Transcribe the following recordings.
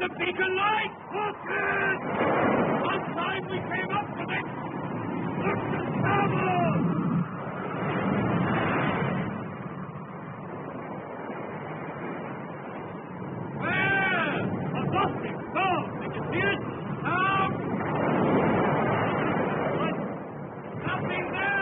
The beacon light! Horses! One time we came up to it! Look to starboard! Where? A Gothic! Go! Did you see it? Now! What? Nothing there!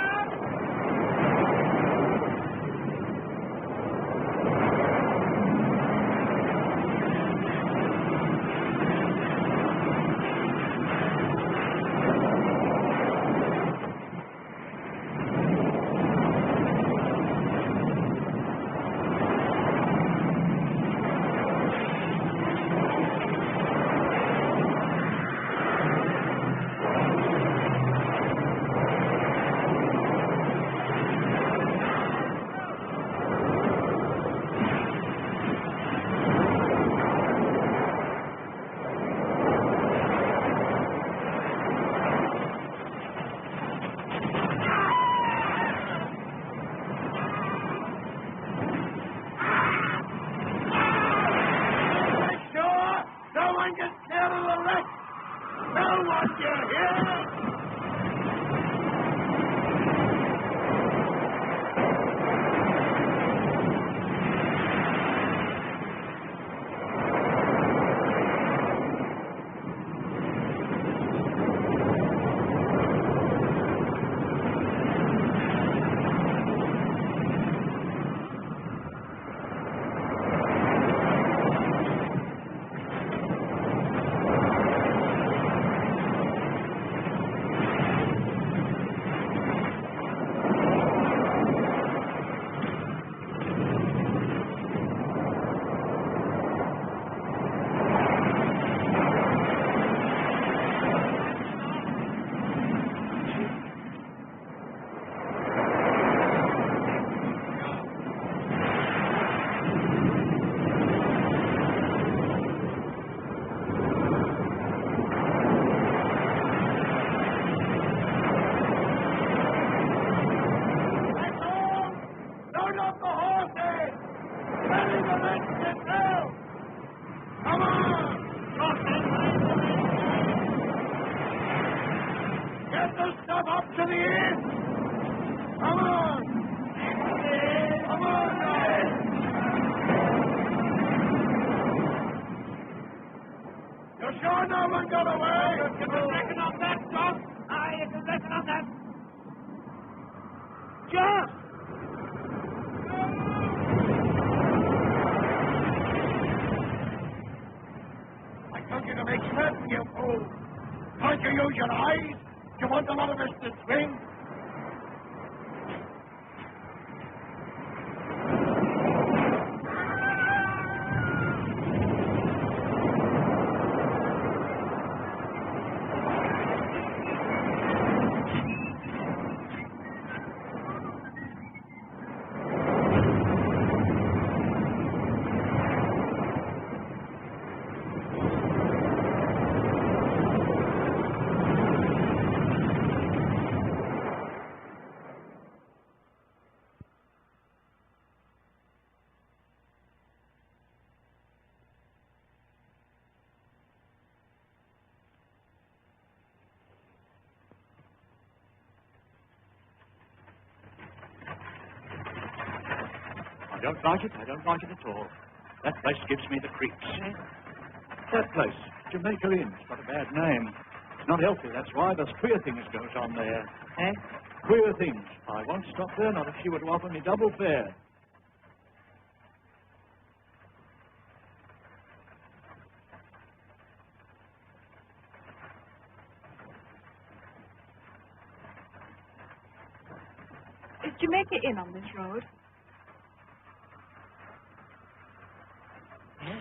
I don't like it. I don't like it at all. That place gives me the creeps. That place, Jamaica Inn, it's got a bad name. It's not healthy, that's why. There's queer things goes on there. Eh? Queer things. I won't stop there, not if she were to offer me double fare. Jamaica Inn on this road? Yes.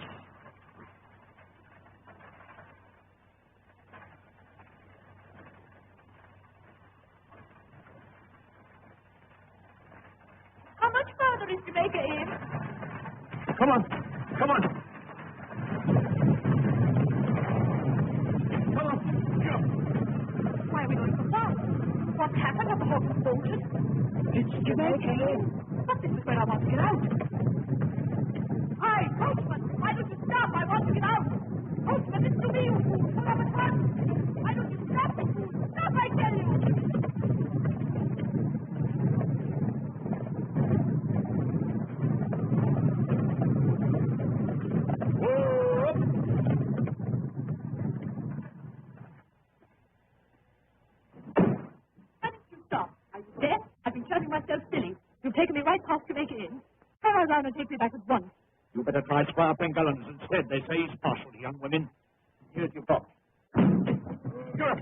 How much farther is Jamaica Inn? Come on. Come on. Come on. Why are we going so fast? What's happened? Have the horses bolted? It's Jamaica Inn. But this is where I want to get out. Hi, coachman! Why don't you stop? I want to get out! Coachman, it's to me, you fool! Pull up at once! Why don't you stop, you fool? Stop, I tell you! Why didn't you stop? Are you deaf? I've been shouting myself silly. You've taken me right past Jamaica Inn. Turn around and take me back at once. You better try Squire Pengullins instead. They say he's partial to young women. Here's your box. You're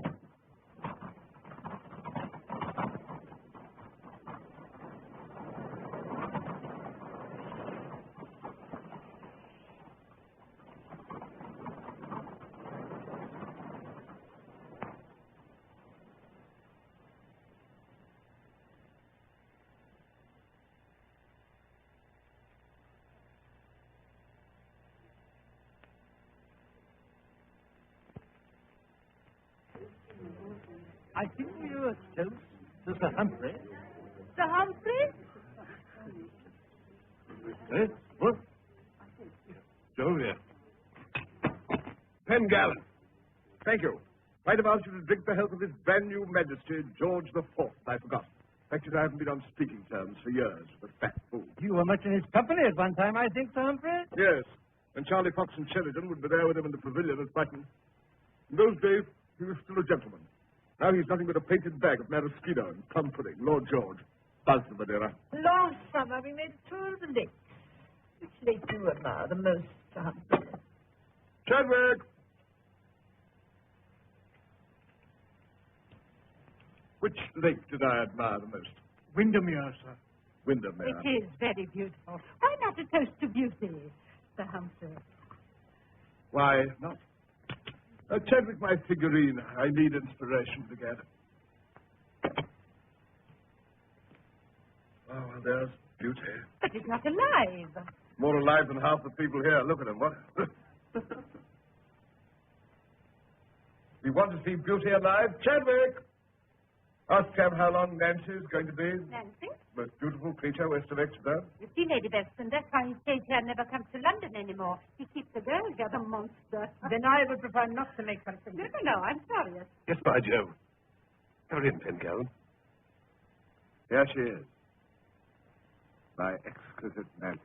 I think we are close to Sir Humphrey. Sir Humphrey? Eh? What? Sylvia. Pengallen. Thank you. Might have asked you to drink the health of His brand new Majesty, George the Fourth. I forgot. Fact is, I haven't been on speaking terms for years with a fat fool. You were much in his company at one time, I think, Sir Humphrey? Yes, and Charlie Fox and Sheridan would be there with him in the pavilion at Brighton. In those days, he was still a gentleman. Now he's nothing but a painted bag of maraschino and plum pudding. Lord George. Buzz the Madeira. Last summer we made a tour of the lakes. Which lake do you admire the most, Sir Humphrey? Chadwick! Which lake did I admire the most? Windermere, sir. Windermere. It is very beautiful. Why not a toast to beauty, Sir Humphrey? Why not? Chadwick, my figurine. I need inspiration again. Oh, well, there's beauty. But it's not alive. More alive than half the people here. Look at him, what? You want to see beauty alive? Chadwick! Ask Cam how long Nancy is going to be. Nancy? Most beautiful creature west of Exeter. You see, Lady Beston, that's why he stays here and never comes to London anymore. He keeps the girls here, the monster. Then I would prefer not to make fun of him. No, I'm serious. Yes, by Jove. Come in, Pengallen. Here she is. My exquisite Nancy.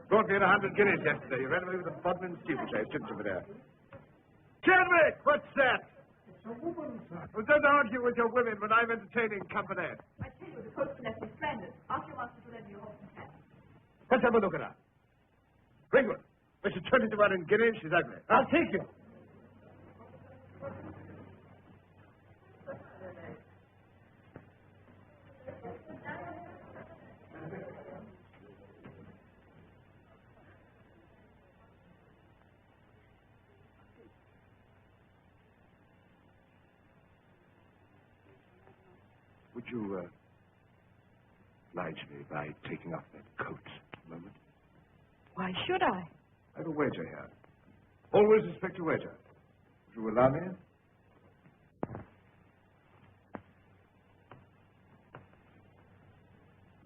Brought me in 100 guineas yesterday. You ran away with a bodmin steeplechase, didn't you, Madame? Chadwick, what's that? It's a woman, sir. Well, don't argue with your women when I'm entertaining company. I tell you, the coachman has been stranded. Ask your master to lend me your horse and cat. Let's have a look at her. Ringwood, when she turned into 100 guineas, she's ugly. I'll take you. Would you oblige me by taking off that coat a moment? Why should I? I have a wager here. Always respect your wager. Would you allow me?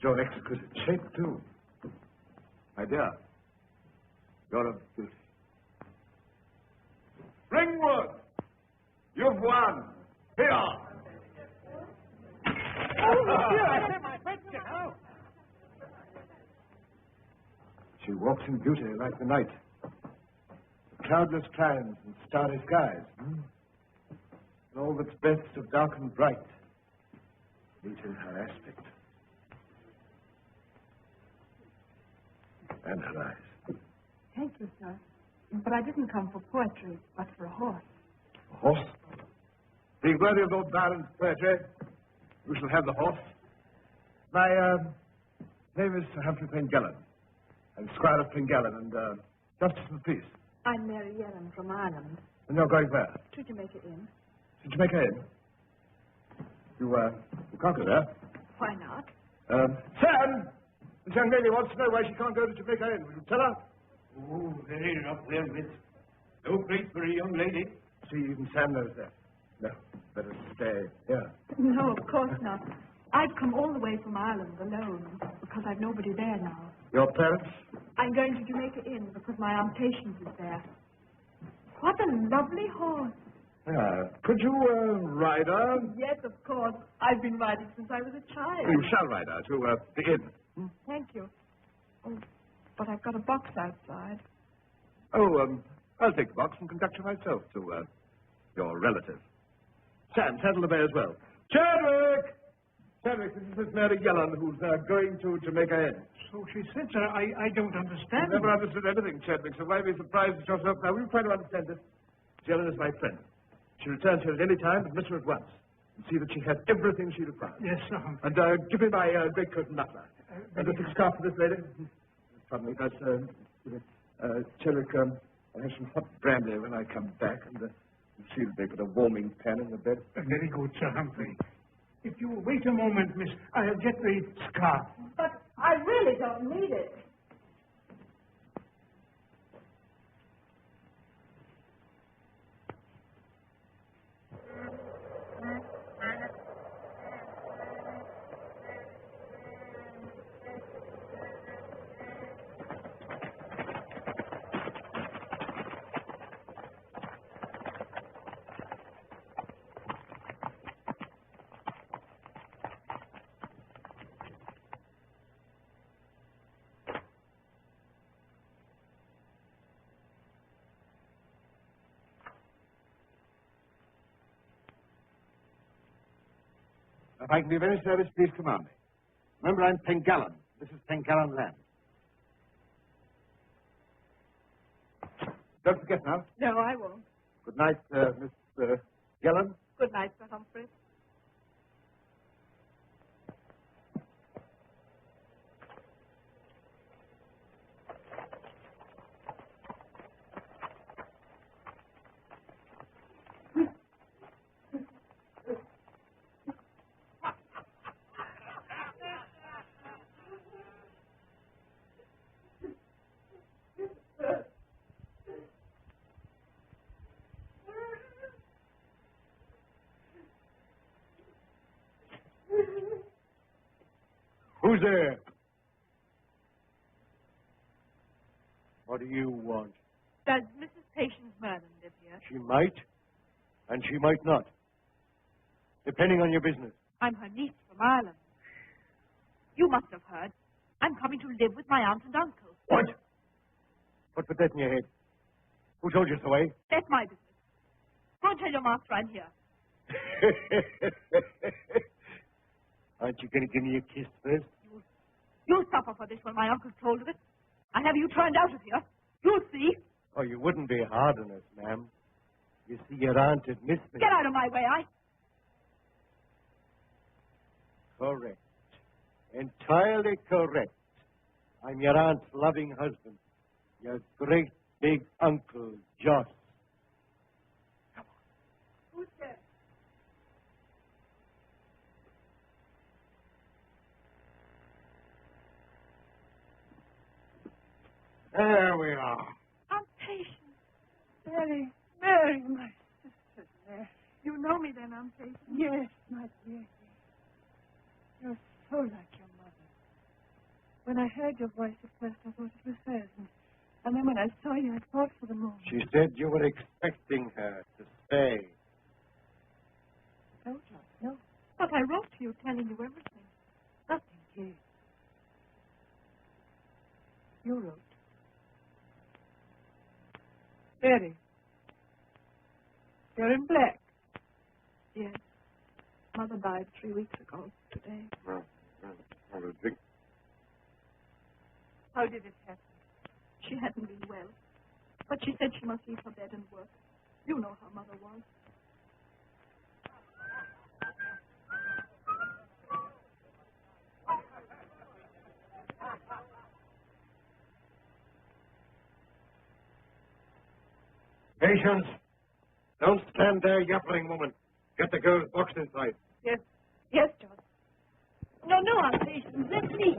You're an exquisite shape, too. My dear, you're a beauty. Ringwood! You've won! Here! She walks in beauty like the night. The cloudless climes and starry skies. And all that's best of dark and bright meet in her aspect. And her eyes. Thank you, sir. But I didn't come for poetry, but for a horse. A horse? Being worthy of Lord Byron's poetry, you shall have the horse. My name is Sir Humphrey Pengellan. I'm Squire of Pengellan and Justice of the Peace. I'm Mary Yellen from Ireland. And you're going where? To Jamaica Inn. To Jamaica Inn? You can't go there. Why not? Sam! This young lady wants to know why she can't go to Jamaica Inn. Will you tell her? Oh, very rough wherewith. No place for a young lady. See, even Sam knows that. No, better stay here. No, of course not. I've come all the way from Ireland alone because I've nobody there now. Your parents? I'm going to Jamaica Inn because my Aunt Patience is there. What a lovely horse. Could you ride her? Yes, of course. I've been riding since I was a child. You shall ride her to the inn. Thank you. Oh, but I've got a box outside. Oh, I'll take the box and conduct you myself to your relative. Sam, saddle the bay as well. Chadwick! Chadwick, this is Mary Yellen, who's going to Jamaica Inn. So she said, sir. I don't understand. You never understood anything, Chadwick, so why be surprised at yourself now? Will you try to understand this? Yellen is my friend. She returns here at any time, but miss her at once. And see that she has everything she requires. Yes, sir. And give me my greatcoat and muffler. And a thick scarf for this lady. Pardon me, but, Chadwick, I'll have some hot brandy when I come back, and you see that they put a warming pan in the bed. Very good, Sir Humphrey. If you will wait a moment, miss, I'll get the scarf. But I really don't need it. If I can be of any service, please command me. Remember, I'm Pengellan. This is Pengellan land. Don't forget now. No, I won't. Good night, Miss Gellan. Good night, Sir Humphrey. Who's there? What do you want? Does Mrs. Patience Merlin live here? She might, and she might not. Depending on your business. I'm her niece from Ireland. You must have heard. I'm coming to live with my aunt and uncle. What? What put that in your head? Who told you so, eh? That's my business. Go and tell your master I'm here. Aren't you going to give me a kiss first? You'll suffer for this when my uncle's told of it. I'll have you turned out of here. You'll see. Oh, you wouldn't be hard on us, ma'am. You see, your aunt had missed me. Get out of my way, Correct. Entirely correct. I'm your aunt's loving husband. Your great big uncle, Joss. Who's there? There we are. Aunt Patience. Mary, my sister's there. You know me then, Aunt Patience? Yes, my dear. You're so like your mother. When I heard your voice at first, I thought it was hers. And then when I saw you, I thought for the moment. She said you were expecting her to stay. Told you, no. But I wrote to you telling you everything. Nothing, dear. You wrote. Mary. You're in black. Yes. Mother died 3 weeks ago today. Well, I would think. How did it happen? She hadn't been well. But she said she must leave her bed and work. You know how Mother was. Patience. Don't stand there yapping, woman. Get the girl boxed inside. Yes. Yes, John. No, Aunt Patience. Let me.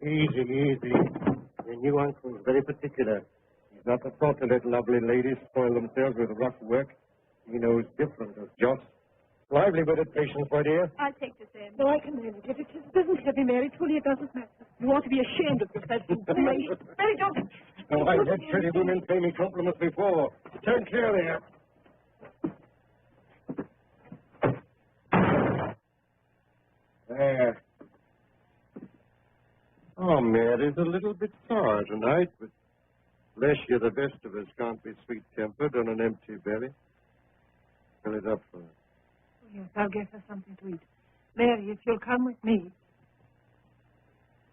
Easy, easy. Your new uncle's very particular. He's not the sort to let lovely ladies spoil themselves with rough work. He knows different as Joss. Lively with it, Patience, my dear. I'll take this in. No, I can manage it. It isn't heavy, Mary. Truly, it doesn't matter. You ought to be ashamed of yourself. Mary, don't. Oh, I've had pretty women pay me compliments before. Turn clear there. There. Oh, Mary's a little bit sour tonight, but bless you, the best of us can't be sweet-tempered on an empty belly. Fill it up for her. Oh, yes, I'll get her something to eat. Mary, if you'll come with me.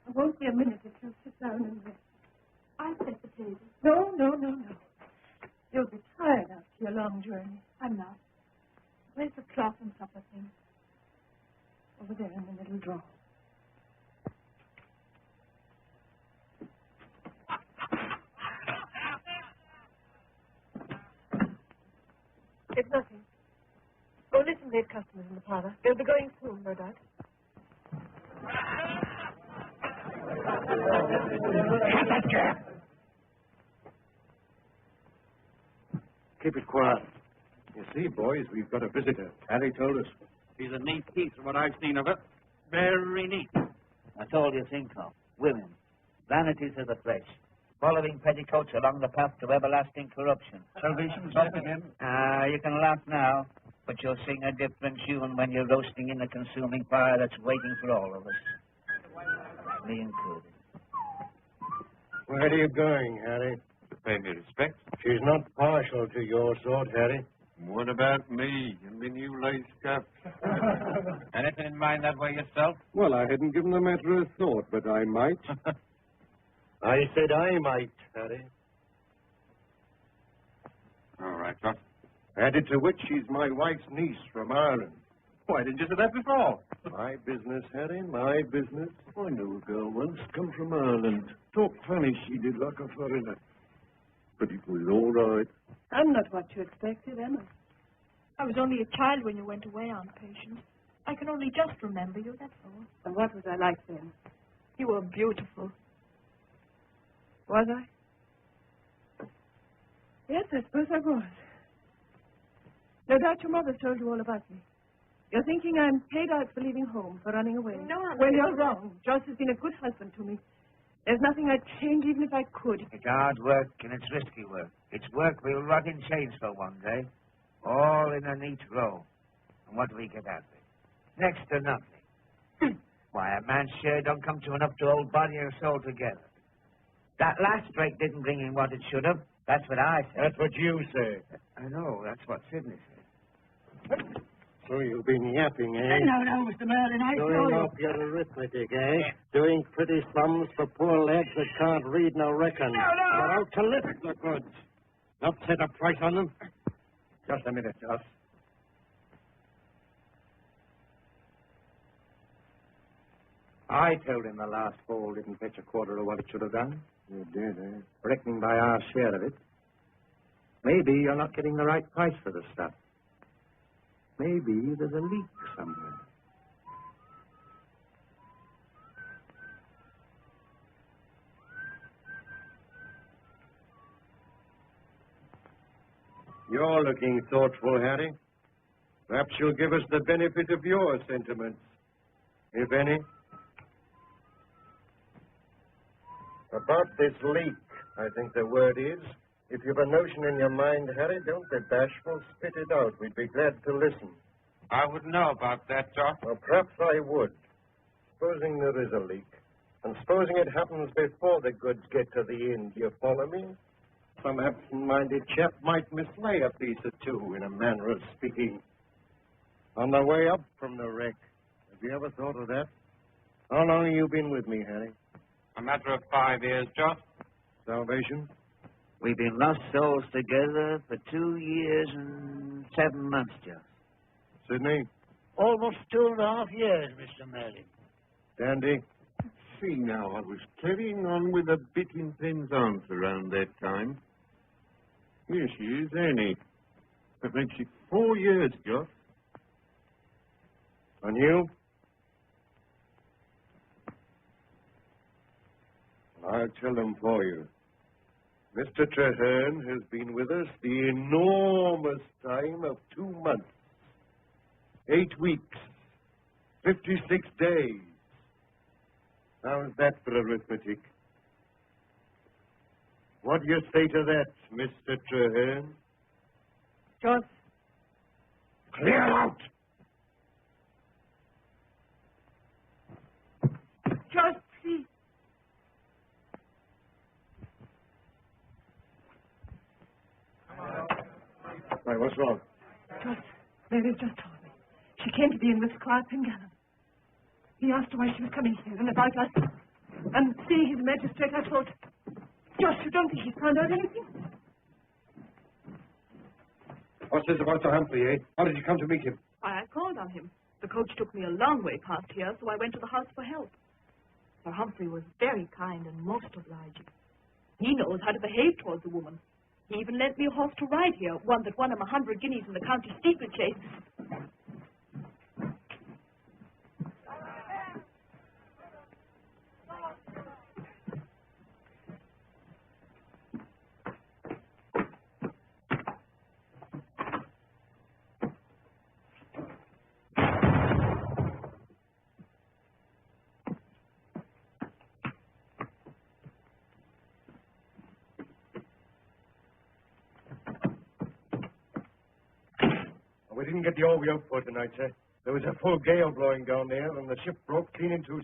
I won't be a minute if you'll sit down and rest. I'll set the table. No. You'll be tired after your long journey. I'm not. Where's the cloth and supper thing? Over there in the little drawer. It's nothing. Oh, listen, we have customers in the parlor. They'll be going soon, no doubt. Keep it quiet. You see, boys, we've got a visitor. Harry told us. She's a neat piece from what I've seen of her. Very neat. That's all you think of. Women. Vanities of the flesh. Following petticoats along the path to everlasting corruption. Salvation's up again. You can laugh now, but you'll sing a different tune when you're roasting in the consuming fire that's waiting for all of us. Me included. Where are you going, Harry? To pay me respect. She's not partial to your sort, Harry. What about me and my new lace cap? Anything in mind that way yourself? Well, I hadn't given the matter a thought, but I might. I said I might, Harry. All right, Joss. Added to which she's my wife's niece from Ireland. Why didn't you say that before? My business, Harry, my business. I knew a girl once come from Ireland. Talked funny, she did like a foreigner. But it was all right. I'm not what you expected, am I? I was only a child when you went away, Aunt Patience. I can only just remember you, that's all. And what was I like then? You were beautiful. Was I? Yes, I suppose I was. No doubt your mother told you all about me. You're thinking I'm paid out for leaving home, for running away. No, well, you're wrong. Joss has been a good husband to me. There's nothing I'd change even if I could. It's hard work and it's risky work. It's work we'll rot in chains for one day. All in a neat row. And what do we get out of it? Next to nothing. Why, a man's share don't come to enough to hold body and soul together. That last break didn't bring in what it should have. That's what I said. That's what you say. I know. That's what Sidney said. So you've been yapping, eh? No, Mr. Merlin, I saw Doing you. up your arithmetic, eh? Doing pretty sums for poor lads that can't read nor reckon. You're out to lift the goods. Not set a price on them. Just a minute, Joss. I told him the last fall didn't fetch a quarter of what it should have done. You did, eh? Reckoning by our share of it. Maybe you're not getting the right price for the stuff. Maybe there's a leak somewhere. You're looking thoughtful, Harry. Perhaps you'll give us the benefit of your sentiments, if any. About this leak, I think the word is. If you've a notion in your mind, Harry, don't be bashful. Spit it out. We'd be glad to listen. I wouldn't know about that, Joss. Well, perhaps I would. Supposing there is a leak, and supposing it happens before the goods get to the inn, do you follow me? Some absent-minded chap might mislay a piece or two, in a manner of speaking. On the way up from the wreck. Have you ever thought of that? How long have you been with me, Harry? A matter of 5 years, Joss. Salvation? We've been lost souls together for 2 years and 7 months, Joss. Sydney? Almost 2.5 years, Mr. Merlin. Dandy? See now, I was carrying on with a bit in Penzance around that time. Here she is, Annie. That makes it 4 years, Joss. And you? I'll tell them for you. Mr. Treherne has been with us the enormous time of 2 months, 8 weeks, 56 days. How's that for arithmetic? What do you say to that, Mr. Treherne? Joss, Clear out! Joss, please. Right, what's wrong? Joss, Mary just told me. She came to the inn with Squire Pengallan. He asked her why she was coming here and about us. And seeing his magistrate, I thought, Joss, you don't think he's found out anything? What's this about Sir Humphrey, eh? How did you come to meet him? I called on him. The coach took me a long way past here, so I went to the house for help. Sir Humphrey was very kind and most obliging. He knows how to behave towards a woman. He even lent me a horse to ride here, one that won him 100 guineas in the county steeplechase. We didn't get the oar we hoped for tonight, sir. There was a full gale blowing down there, and the ship broke clean in two.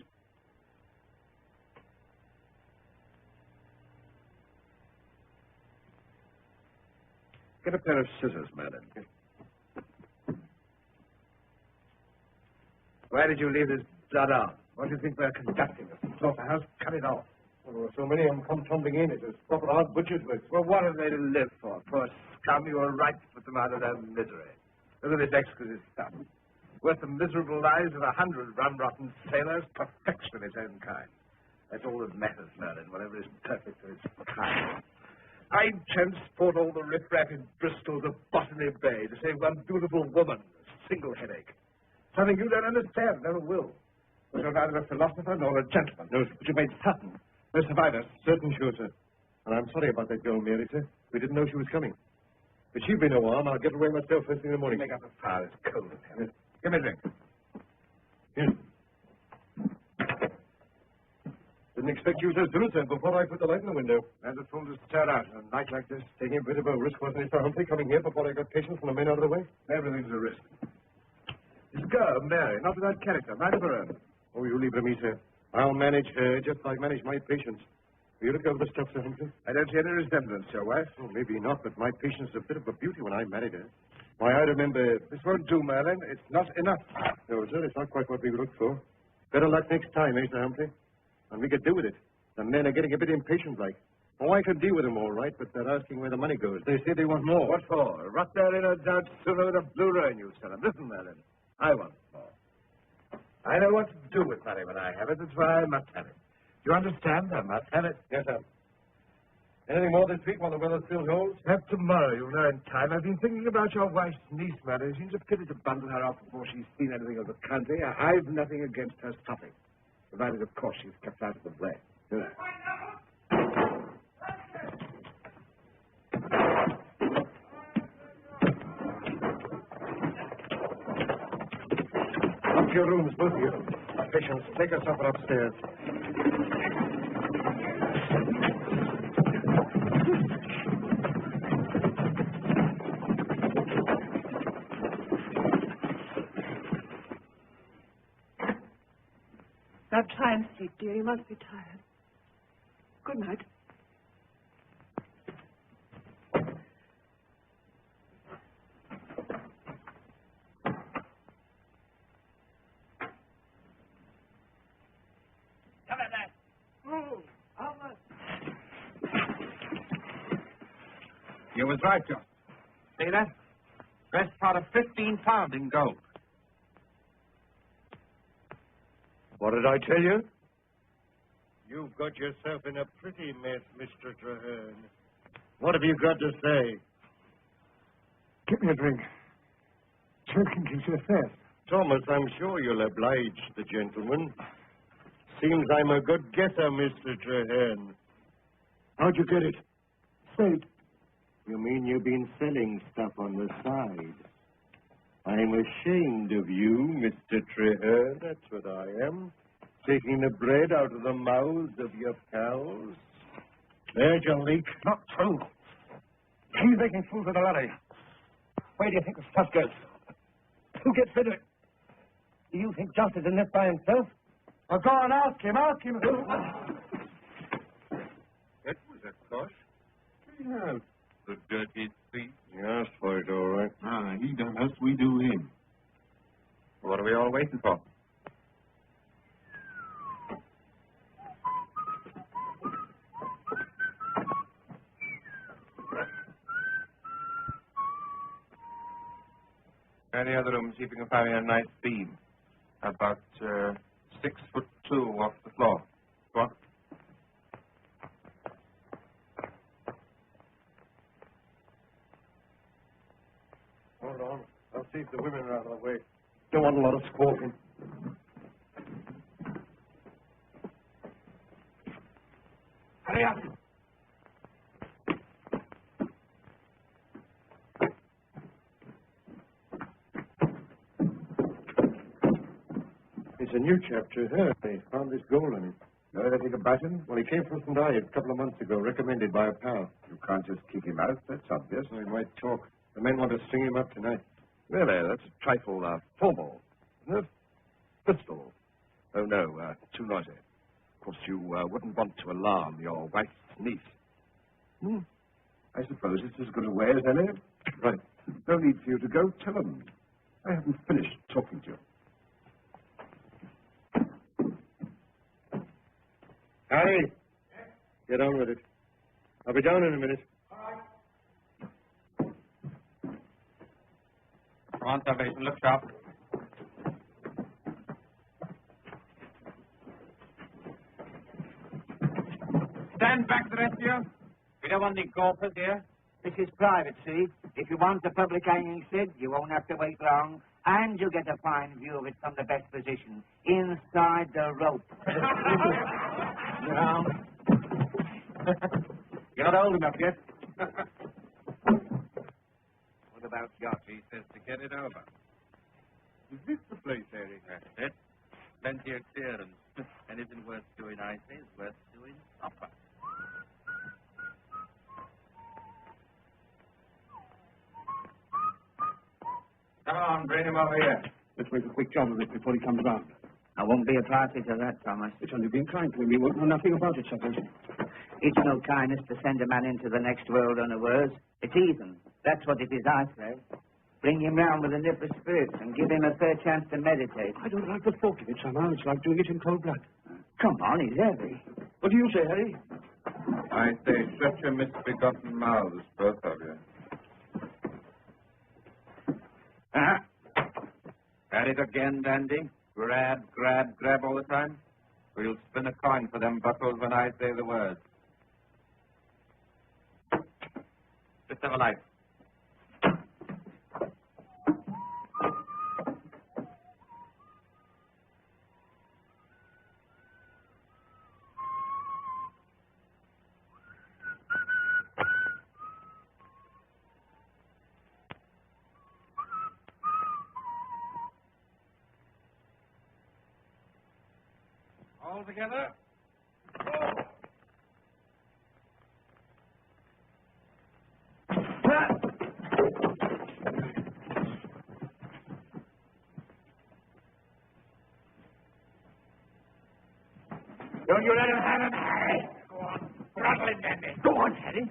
Get a pair of scissors, madam. Why did you leave this blood out? What do you think we're conducting? A slaughterhouse? Cut it off. Well, there were so many of them come tumbling in. It was proper hard butcher's work. Well, what are they to live for? Poor scum, you were right to put them out of their misery. Look at this exquisite stuff. Worth the miserable lives of 100 rum-rotten sailors. Perfection of its own kind. That's all that matters, Merlin, whatever is perfect of its kind. I'd transport all the riffraff in Bristol to Botany Bay to save one beautiful woman. A single headache. Something you don't understand, never will. But you're neither a philosopher nor a gentleman. No, but you made certain. No survivors. Certain, sure, sir. And I'm sorry about that girl, Mary, sir. We didn't know she was coming. If she'd been no harm, I'll get away myself first thing in the morning. Make up a fire. It's cold as hell. Give me a drink. Here. Didn't expect you to do it, sir, before I put the light in the window. As a fool to stare out on a night like this. Taking a bit of a risk, wasn't it, Sir Humphrey, coming here before I got patience from the men out of the way? Everything's a risk. This girl, Mary, not without character, mind of her own. Oh, you leave it to me, sir. I'll manage her just like I manage my patients. Will you look over the stuff, Sir Humphrey? I don't see any resemblance to your wife. Oh, maybe not, but my patient's a bit of a beauty when I married her. Why, I remember... This won't do, Merlin. It's not enough. No, sir, it's not quite what we looked for. Better luck next time, eh, Sir Humphrey? And we could do with it. The men are getting a bit impatient-like. Oh, I could deal with them all right, but they're asking where the money goes. They say they want more. What for? Rot their inner doubt sooner with a Blu-ray you sell them. Listen, Merlin. I want more. I know what to do with money when I have it. That's why I must have it. Do you understand? I must have it. Yes, sir. Anything more this week while the weather still holds? Have tomorrow. You'll know in time. I've been thinking about your wife's niece, Mary. It seems a pity to bundle her off before she's seen anything of the country. I've nothing against her stopping. Provided, of course, she's kept out of the way. You know. Up to your rooms, both of you. Patience, take her supper upstairs. Now try and sleep, dear. You must be tired. Good night. was right, John. See that? Best part of 15 pounds in gold. What did I tell you? You've got yourself in a pretty mess, Mr. Traherne. What have you got to say? Give me a drink. Choking gives you a thirst. Thomas, I'm sure you'll oblige the gentleman. Seems I'm a good guesser, Mr. Traherne. How'd you get it? Say it. You mean you've been selling stuff on the side? I'm ashamed of you, Mr. Traherne. That's what I am. Taking the bread out of the mouths of your pals. There's your leak. Not true. He's making fools of the lorry. Where do you think the stuff goes? Who gets rid of it? Do you think Justice in this by himself? Well, go on, ask him. That was a cosh. Yeah, the dirty thief. He asked for it, all right. Ah, he done us, we do him. What are we all waiting for? Any other rooms, see if you can find me a nice beam. About 6'2" off the floor. Go on. Hold on. I'll see if the women are out of the way. Don't want a lot of squawking. Hurry up. It's a new chapter. They found this gold on him. Know anything about him? Well, he came from St. Ives a couple of months ago, recommended by a pal. You can't just kick him out. That's obvious. So he might talk. The men want to string him up tonight. Really? That's a trifle formal, isn't it? Pistol. Oh, no, too noisy. Of course, you wouldn't want to alarm your wife's niece. I suppose it's as good a way as any. Right. No need for you to go. Tell them. I haven't finished talking to you. Harry! Get on with it. I'll be down in a minute. Come on, Salvation, look sharp. Stand back, the rest of you. We don't want any golfers here. This is private, see? If you want the public hanging, Sid, you won't have to wait long. And you'll get a fine view of it from the best position, inside the rope. No. You're not old enough yet. What about yacht? He says to get it over. Is this the place, Harry? That's it. Plenty of clearance. Anything worth doing, I say, is worth doing proper. Come on, bring him over here. Let's make a quick job of it before he comes round. I won't be a party to that, Thomas. It's only been kind to him. He won't know nothing about it, suppose. It's no kindness to send a man into the next world unawares. It's heathen. That's what it is, I say. Bring him round with a nip of spirits and give him a fair chance to meditate. I don't like the thought of it somehow. It's like doing it in cold blood. Come on, he's heavy. What do you say, Harry? I say, shut your misbegotten mouths, both of you. At it again, Dandy. Grab, grab, grab all the time. We'll spin a coin for them buckles when I say the word. Just have a light. All together. Don't you let him have him, Harry. Go on. Throttle him, Dandy. Go on, Harry.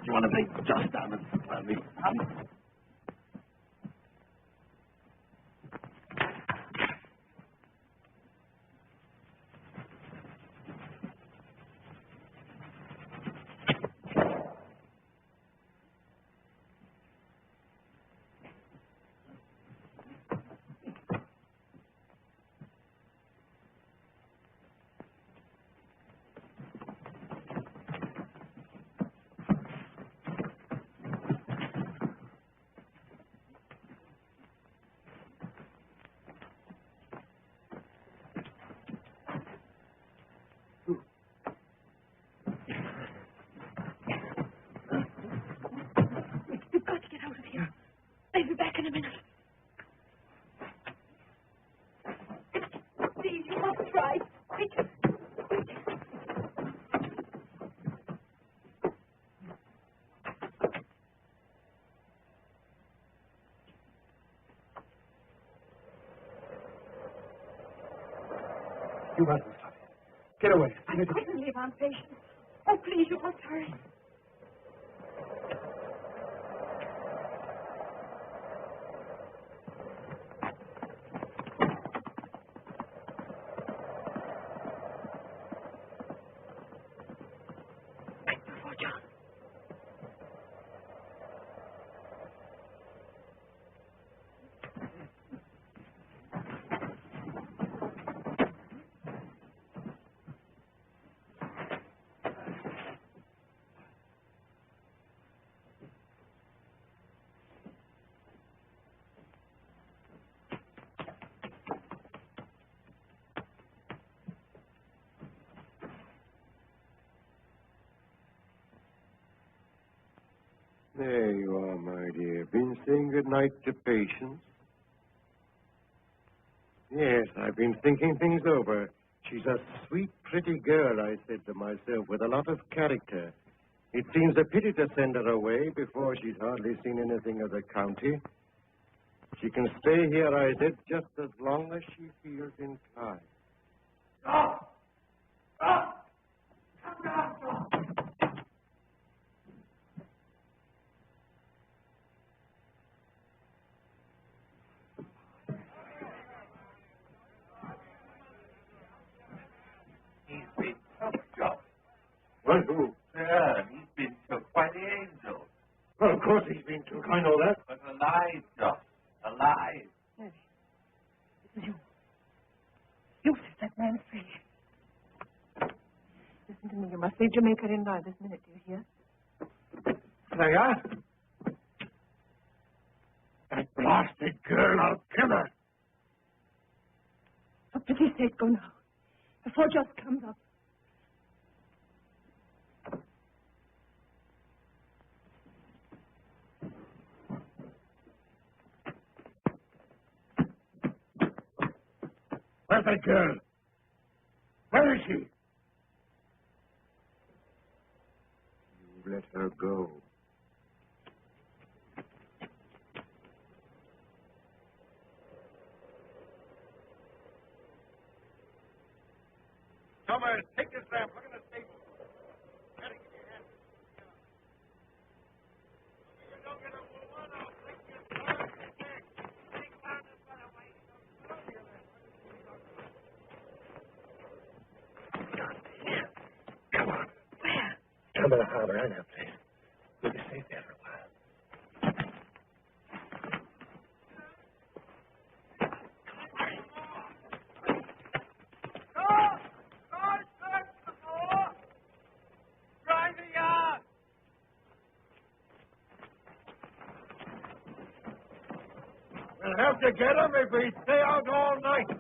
You want to be just down and well, me. You mustn't stop. Get away. I couldn't leave Aunt Patience. Oh, please, you must hurry. There you are, my dear. Been saying good night to Patience? Yes, I've been thinking things over. She's a sweet, pretty girl, I said to myself, with a lot of character. It seems a pity to send her away before she's hardly seen anything of the county. She can stay here, I said, just as long as she feels inclined. Stop! Stop! Come down, stop! Well, who? Sir, he's been took by the angel. Well, of course he's been took. I know that. But alive, Jock. Alive. Mary, it was you. You set that man free. Listen to me. You must leave Jamaica in by this minute, do you hear? There you are. That blasted girl, I'll kill her. For pity's sake, go now. Before Joss comes up. Where's that girl? Where is she? You let her go. Somewhere, take this lamp. Look in the stable. Daddy, give me a hand. You don't get a woman, I'll take your son. Take one and run away. Come on. Where? Come to the harbor. I know a place. We'll be safe there for a while. We'll have to get him if we stay out all night.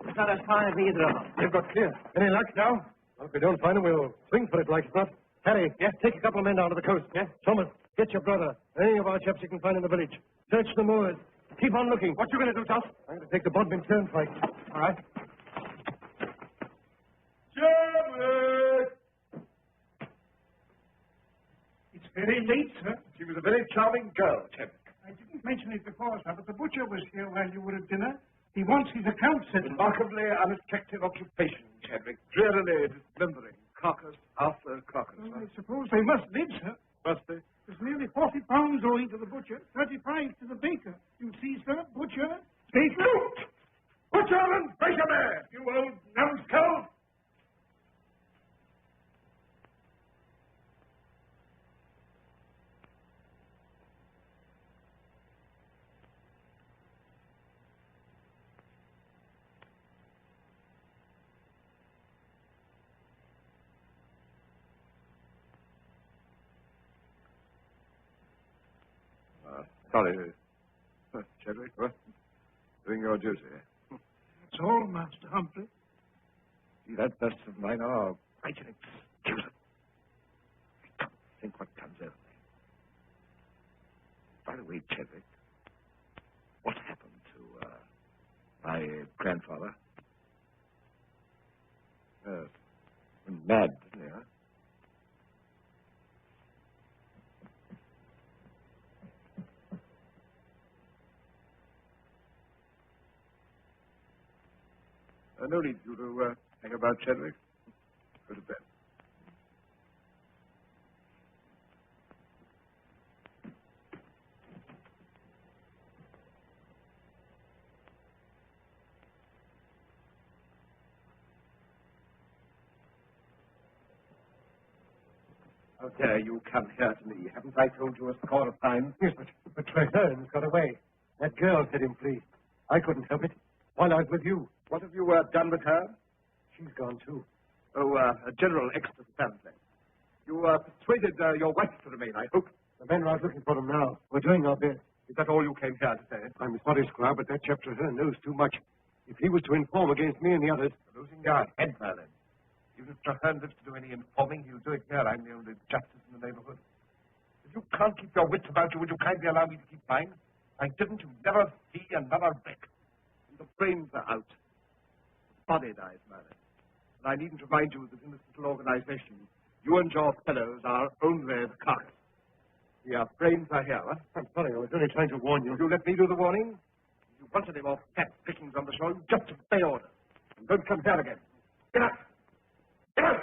It's not as fine as either of them. They've got clear. Any luck now? Well, if we don't find him, we'll swing for it like it's not. Harry, take a couple of men down to the coast. Thomas, get your brother. Any of our chaps you can find in the village. Search the moors. Keep on looking. What you going to do, Toss? I'm going to take the Bodmin turnpike. All right. German! It's very late, sir. She was a very charming girl, Chadwick. I didn't mention it before, sir, but the butcher was here while you were at dinner. He wants his account settled. Remarkably unattractive occupation, Chadwick. Drearily dismembering. Carcass after carcass. Well, I suppose they must live, sir. Must they? There's nearly 40 pounds owing to the butcher, 35 to the baker. You see, sir, butcher, baker. Loot! Butcher and baker man, you old numbskull! Sorry, Chadwick, what? Doing your duty. That's all, Master Humphrey. See that dust of mine? Oh, I can excuse it. I can't think what comes over me. By the way, Chadwick, what happened to my grandfather? Mad, didn't he, huh? No need for you to hang about, Chadwick. Go to bed. How dare you come here to me? Haven't I told you a score of times? Yes, but Treherne's got away. That girl set him free. I couldn't help it while I was with you. What have you done with her? She's gone, too. Oh, a general extra apparently. You persuaded your wife to remain, I hope. The men are out looking for him now. We're doing our best. Is that all you came here to say? I'm sorry, Squire, but that chap Treherne knows too much. If he was to inform against me and the others... You're losing your head, Merlin. Even if Treherne lives to do any informing, he'll do it here. I'm the only justice in the neighborhood. If you can't keep your wits about you, would you kindly allow me to keep mine? I didn't. You never see another wreck. The brains are out. The body dies, Merlin. And I needn't remind you that in this little organization, you and your fellows are only the carcass. The brains are here, huh? I'm sorry, I was only trying to warn you. Will you let me do the warning? If you want any more fat pickings on the show, you just obey orders. And don't come here again. Get up! Get up!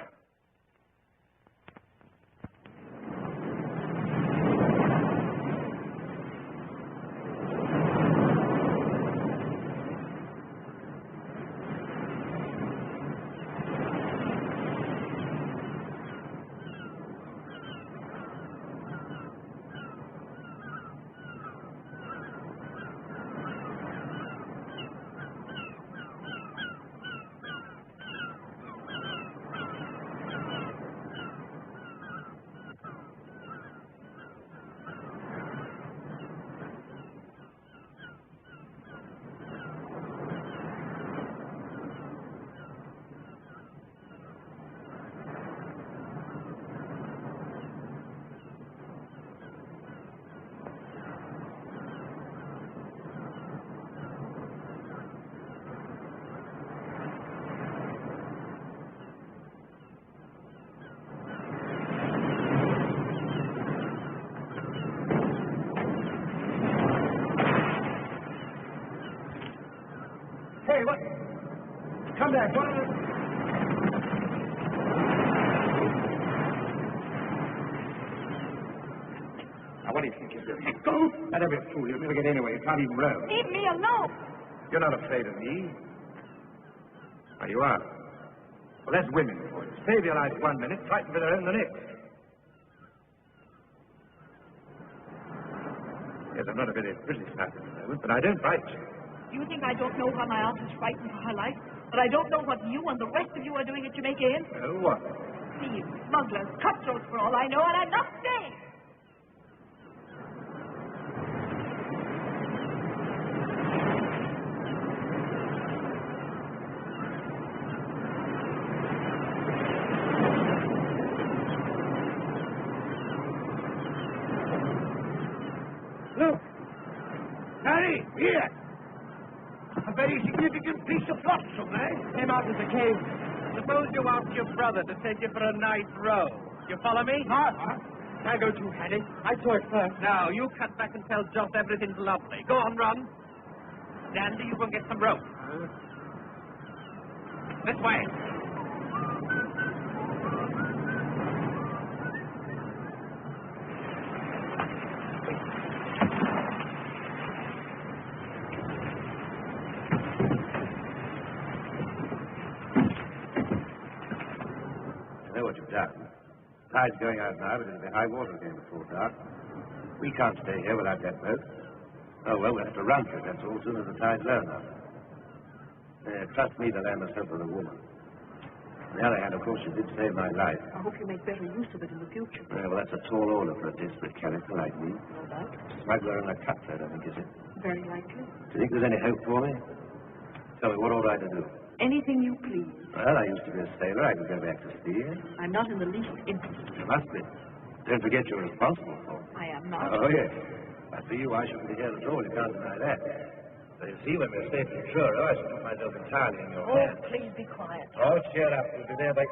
Hey, what? Come back. What? Now, what do you think you're doing? Go! That every fool. You'll never get anywhere. You can't even row. Leave me alone. You're not afraid of me. Why, you are. Well, that's women for you. Save your life 1 minute, frightened for their own the next. Yes, I'm not a very pretty sight at the moment, but I don't bite you. You think I don't know how my aunt is frightened for her life? But I don't know what you and the rest of you are doing at Jamaica Inn? Oh, what? Thieves, smugglers, cutthroats for all I know, and I'm not staying. Look! Harry, here! A very significant piece of flotsam, eh? Came out of the cave. Suppose you ask your brother to take you for a night row. You follow me? What? I go too, Harry. I saw it first. Now, you cut back and tell Joss everything's lovely. Go on, run. Dandy, you go and get some rope. This way. Tide's going out now, but it'll be high water again before dark. We can't stay here without that boat. Oh, well, we'll have to run for it, that's all, as soon as the tide's low enough. Trust me to land myself with a woman. On the other hand, of course, you did save my life. I hope you make better use of it in the future. Well, that's a tall order for a desperate character like me. No doubt. Smuggler and a cutthroat, I think, is it? Very likely. Do you think there's any hope for me? Tell me, what ought I to do? Anything you please. Well, I used to be a sailor. I can go back to sea. I'm not in the least interested. You must be. Don't forget you're responsible for it. I am not. Oh, yes. But for you, I shouldn't be here at all. You can't deny that. So you see, when we're safe from shore, I should put myself entirely in your hands. Please be quiet. Oh, cheer up. We'll be there by...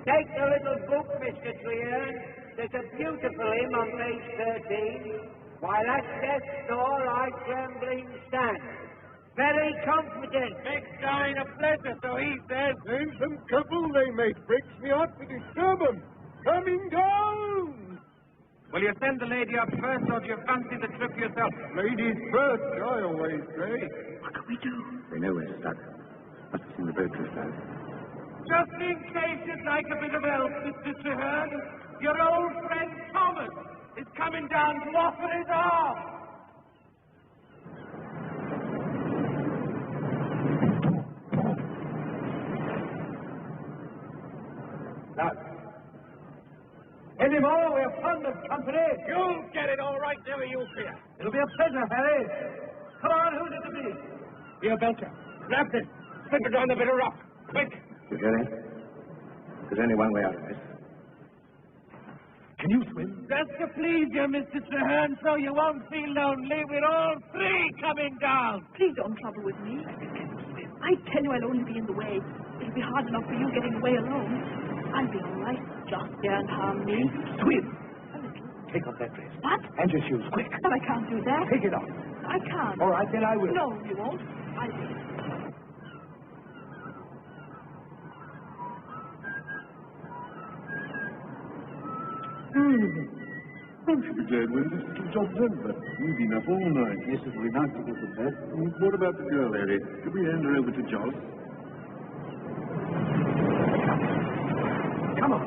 Take the little book, Mr. Treherne. There's a beautiful hymn on page 13. While at death's door I trembling stand. Very confident. Makes going a pleasure, so he says. Handsome couple they make. Breaks me heart to disturb 'em. Coming down! Will you send the lady up first, or do you fancy the trip yourself? Ladies first, I always say. What can we do? They know we're stuck. Must have seen the boat drift out. Just in case you'd like a bit of help, Mr. Treherne, your old friend Thomas is coming down to offer his arm. Now, any more? We're fond of company. You'll get it all right, never you fear. It'll be a pleasure, Harry. Come on, who's it to be? Here, Belcher. Grab this. Slip it on the bit of rock. Quick. You hear it? There's only one way out of this. Can you swim? Just to please you, Mr. Treherne, so you won't feel lonely. We're all three coming down. Please don't trouble with me. I tell you, I'll only be in the way. It'll be hard enough for you getting away alone. I'll be all right. Just can't harm me. Swim. A little. Take off that dress. What? And your shoes, quick. But I can't do that. Take it off. I can't. All right, then I will. No, you won't. I will. Don't you be glad when this little job's over. We've been up all night. Yes, it'll be nice to get to bed. What about the girl, Harry? Could we hand her over to Joss? Come on.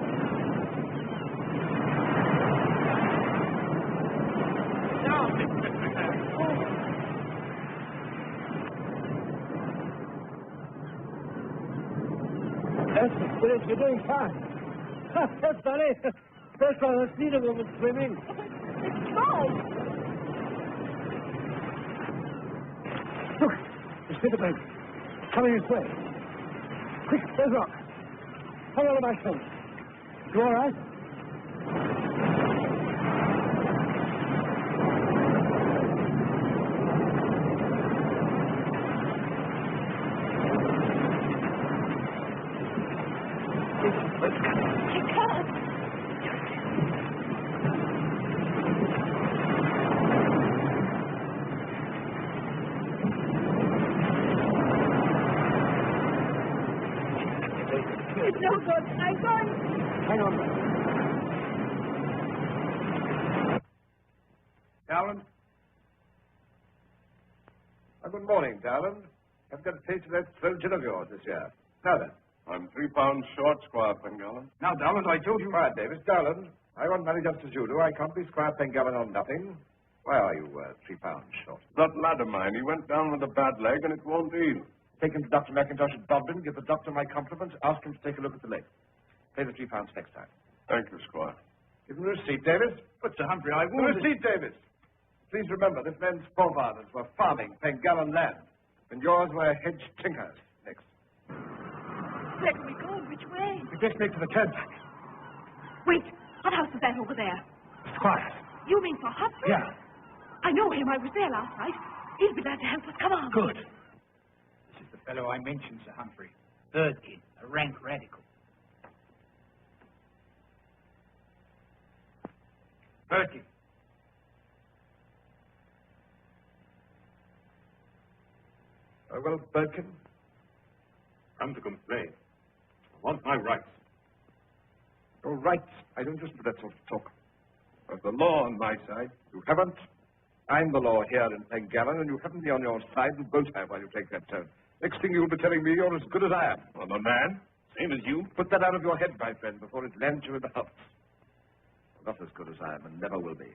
Now, Mr. Treherne. That's the spirit. You're doing fine. That's funny. First time I've seen a woman swimming. No! Look, there's the boat. Coming this way. Quick, there's rock. Hold on to my shoulder. You all right? It's no good. I'm going. Hang on. Dowland? Good morning, Dowland. I've got a taste of that swell gin of yours this year. Now then. I'm 3 pounds short, Squire Pengallen. Now, Dowland, I told you. Quiet, Davis. Dowland, I want money just as you do. I can't be Squire Pengallen on nothing. Why are you 3 pounds short? That lad of mine, he went down with a bad leg and it won't heal. Take him to Dr. McIntosh at Bodmin. Give the doctor my compliments. Ask him to take a look at the leg. Pay the 3 pounds next time. Thank you, Squire. Give him the receipt, Davis. But, Sir Humphrey, I The won't. receipt, Davis. Please remember, this man's forefathers were farming Pengallen land, and yours were hedge tinkers. Next. Where do we go? Which way? We just make to the turnpike. Wait. What house is that over there? Squire. You mean for Humphrey? Yeah. I know him. I was there last night. He'll be glad to help us. Come on. Good. This is the fellow I mentioned, Sir Humphrey. Bertie, a rank radical. Bertie. Well, Birkin, Come to complain. I want my rights. your rights. I don't listen to that sort of talk. There's the law on my side. You haven't. I'm the law here in Pengallen, and you haven't me on your side and won't have while you take that turn. Next thing you'll be telling me you're as good as I am. I'm a man, same as you. Put that out of your head, my friend, before it lands you in the house. Not as good as I am, and never will be.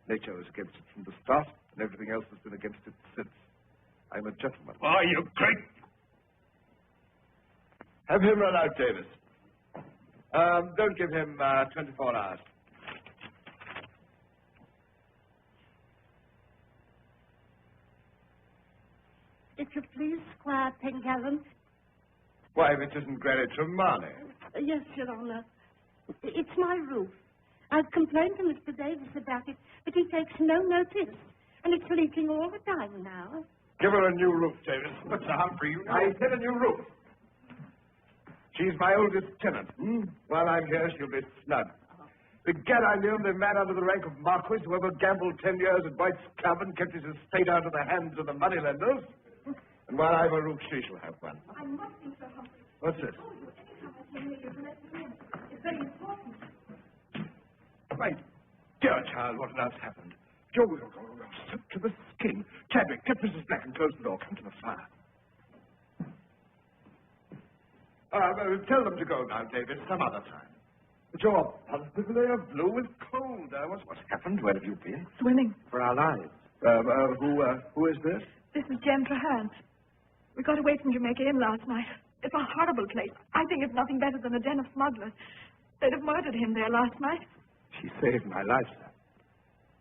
Nature was against it from the start, and everything else has been against it since. I'm a gentleman. Why, you great... Have him run out, Davis. Don't give him 24 hours. If you please, Squire Pengallen. Why, if it isn't Granny Tremarny. Yes, Your Honour. It's my roof. I've complained to Mr. Davis about it, but he takes no notice. And it's leaking all the time now. Give her a new roof, Davis. But, Sir Humphrey, you know... I said a new roof. She's my oldest tenant. While I'm here, she'll be snug. The Gadinium, the man under the rank of Marquis, whoever gambled 10 years at White's Club and kept his estate out of the hands of the moneylenders. And while I've a roof, she shall have one. I must think, Sir Humphrey. What's this? Anytime I came here, you'd let me in. It's very important. My dear child, what on earth's happened? You're soaked to the skin. Chadwick, get Mrs. Black and close the door. Come to the fire. Tell them to go now, David, some other time. But your husband, are blue with cold. What's happened? Where have you been? Swimming. For our lives. Who is this? This is Jem Traherne. We got away from Jamaica Inn last night. It's a horrible place. I think it's nothing better than a den of smugglers. They'd have murdered him there last night. She saved my life, sir.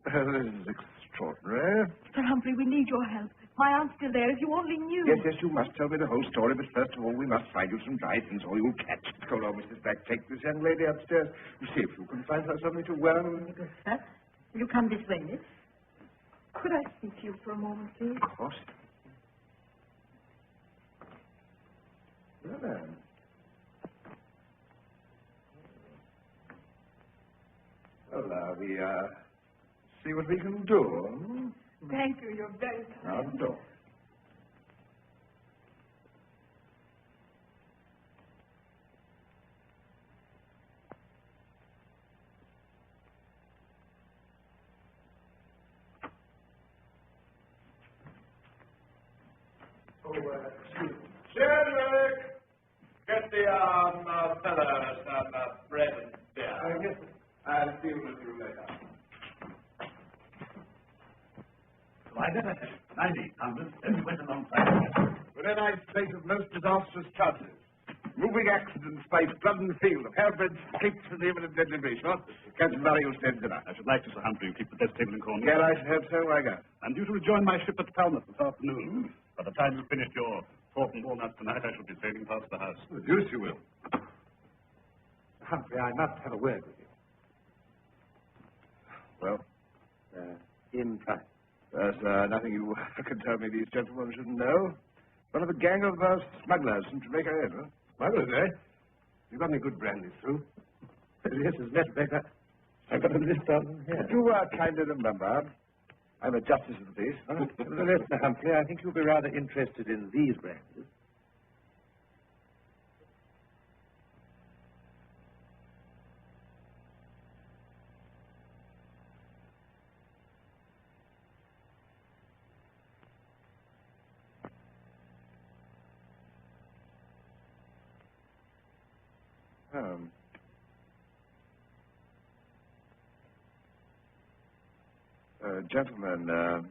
This is extraordinary. Sir Humphrey, we need your help. My aunt's still there. If you only knew. Yes, you must tell me the whole story, but first of all, we must find you some dry things or you'll catch. Go along, Mrs. Black. Take this young lady upstairs. You see if you can find her something to wear. Sir, will you come this way, miss? Could I speak to you for a moment, please? Of course. Well, then. Well, we, see what we can do. Hmm? Thank you. You're very kind. Now, don't. Chadwick! Get the, fellas some bread and beer. Yes, I'll deal with you later. Why, that's 90 pounders. Only went alongside. We're in a state of most disastrous chances. Moving accidents by flood and field, of hairbreadth escapes from the imminent deadly breach. What? Captain Murray, you'll stay to dinner. I should like to, Sir Humphrey, you keep the best table in Cornwall. Yeah, I should hope so. Why go? I'm due to rejoin my ship at Falmouth this afternoon. By the time you've finished your pork and walnuts tonight, I shall be sailing past the house. The deuce you will. Humphrey, I must have a word with you. Well? In private. There's nothing you can tell me these gentlemen shouldn't know. One of a gang of smugglers from Jamaica Inn, huh? Smugglers, eh? You got any good brandy through? Yes, as a matter of fact, I've got a list of them here. Do kindly remember, I'm a justice of the peace. Nevertheless, Sir Humphrey, I think you'll be rather interested in these brandies. Gentlemen,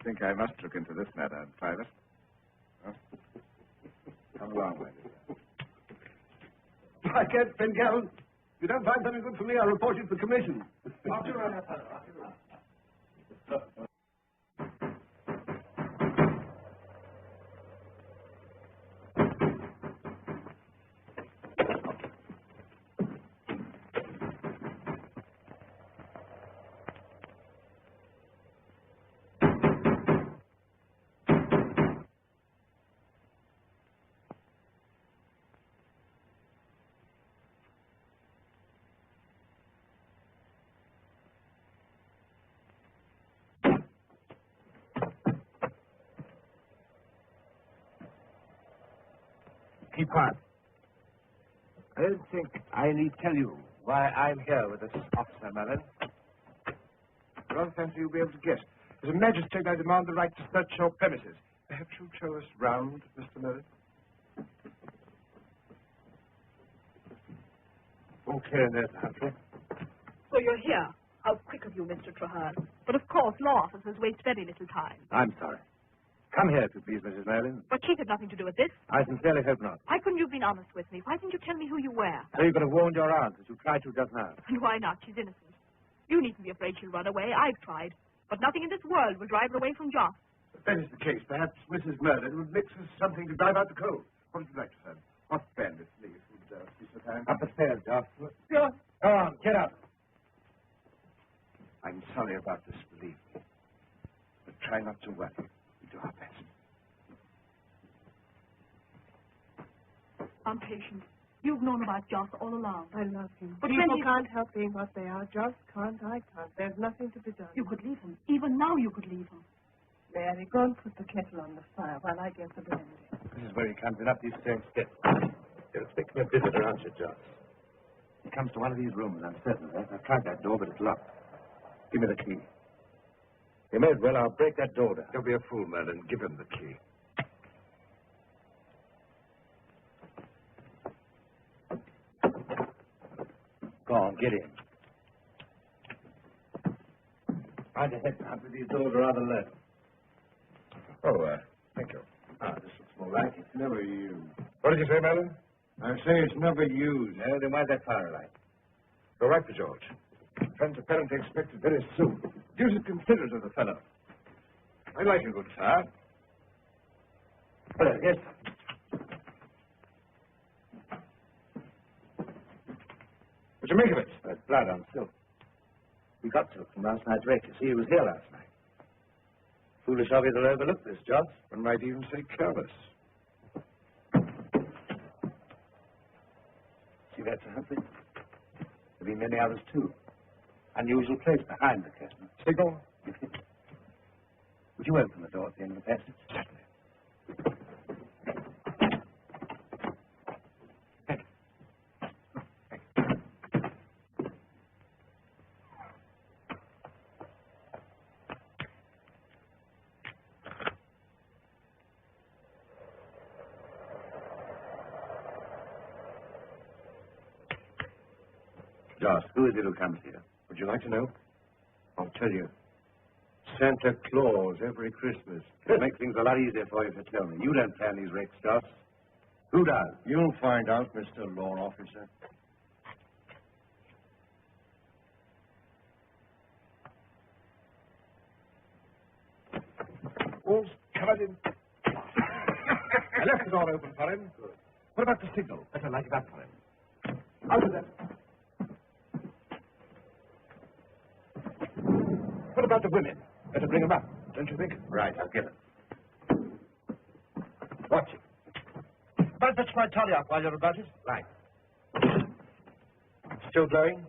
think I must look into this matter in private. Huh? Come along with it. I can't, Pengallen. If you don't find something good for me, I'll report you to the commission. Keep quiet. I don't think I need tell you why I'm here with this officer, Merlin. I don't fancy you'll be able to guess. As a magistrate, I demand the right to search your premises. Perhaps you'll show us round, Mr. Merlin? All clear in there, Sir Humphrey. So you're here. How quick of you, Mr. Traherne. But of course, law officers waste very little time. I'm sorry. Come here, if you please, Mrs. Merlin. But she had nothing to do with this. I sincerely hope not. Why couldn't you have been honest with me? Why didn't you tell me who you were? So you could have warned your aunt, as you tried to just now. And why not? She's innocent. You needn't be afraid she'll run away. I've tried. But nothing in this world will drive her away from Joss. If that is the case, perhaps Mrs. Merlin would mix us something to drive out the cold. What would you like to say? What bandits leave would be so kind? Up the stairs, Joss. Go on, get up. I'm sorry about this, believe me. But try not to worry. We do our best. I'm patient. You've known about Joss all along. I love him. But people when can't help being what they are. Just can't, I can't. There's nothing to be done. You could leave him. Even now you could leave him. Barry, go and put the kettle on the fire while I get the brandy. This is where he comes in up these stairs steps. You're expecting a visitor, aren't you, Joss? He comes to one of these rooms, I'm certain of that. I've tried that door, but it's locked. Give me the key. You may as well. I'll break that door down. Don't be a fool, Merlin. Give him the key. Go on, get in. Mind your head down, these doors are rather low. Oh, thank you. Ah, this looks more like it's never used. What did you say, Merlin? I say it's never used. No, then why's that fire light? Go right for George. Friends apparently expected very soon. Deuced considerate of the fellow. I like a good fire. Hello, yes. What do you make of it? There's blood on silk. We got silk from last night's wreck. You see, he was here last night. Foolish of you to overlook this, Joss. One might even say careless. See that, Sir Humphrey? There'll be many others, too. Unusual place behind the curtain. Signal? Would you open the door at the end of the passage? Certainly. Joss, who is it who comes here? Would you like to know? I'll tell you. Santa Claus every Christmas. It'll make things a lot easier for you to tell me. You don't plan these wrecks, Joss. Who does? You'll find out, Mr. Law Officer. All's covered in... I left the door open for him. Good. What about the signal? Better light it up for him. Out of that. What about the women? Better bring them up, don't you think? Right, I'll get it. Watch it. About touch my toddy up while you're about it. Right. Still blowing?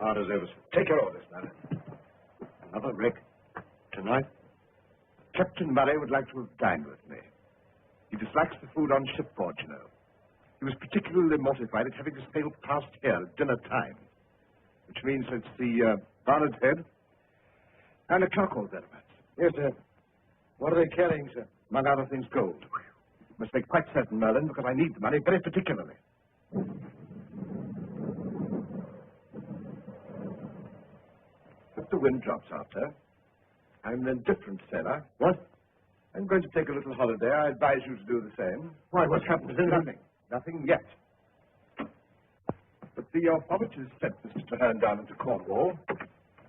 Orders over. Take your orders, man. Another wreck. Tonight, Captain Murray would like to have dined with me. He dislikes the food on shipboard, you know. He was particularly mortified at having to sail past here at dinner time, which means it's the Barnard's Head and a charcoal thereabouts. Yes, sir. What are they carrying, sir? Among other things, gold. Must make quite certain, Merlin, because I need the money very particularly. If the wind drops out, sir, I'm an indifferent sailor. What? I'm going to take a little holiday. I advise you to do the same. Why, what's happened? Is there Nothing. Nothing yet. But the authorities sent Mr. Traherne down into Cornwall.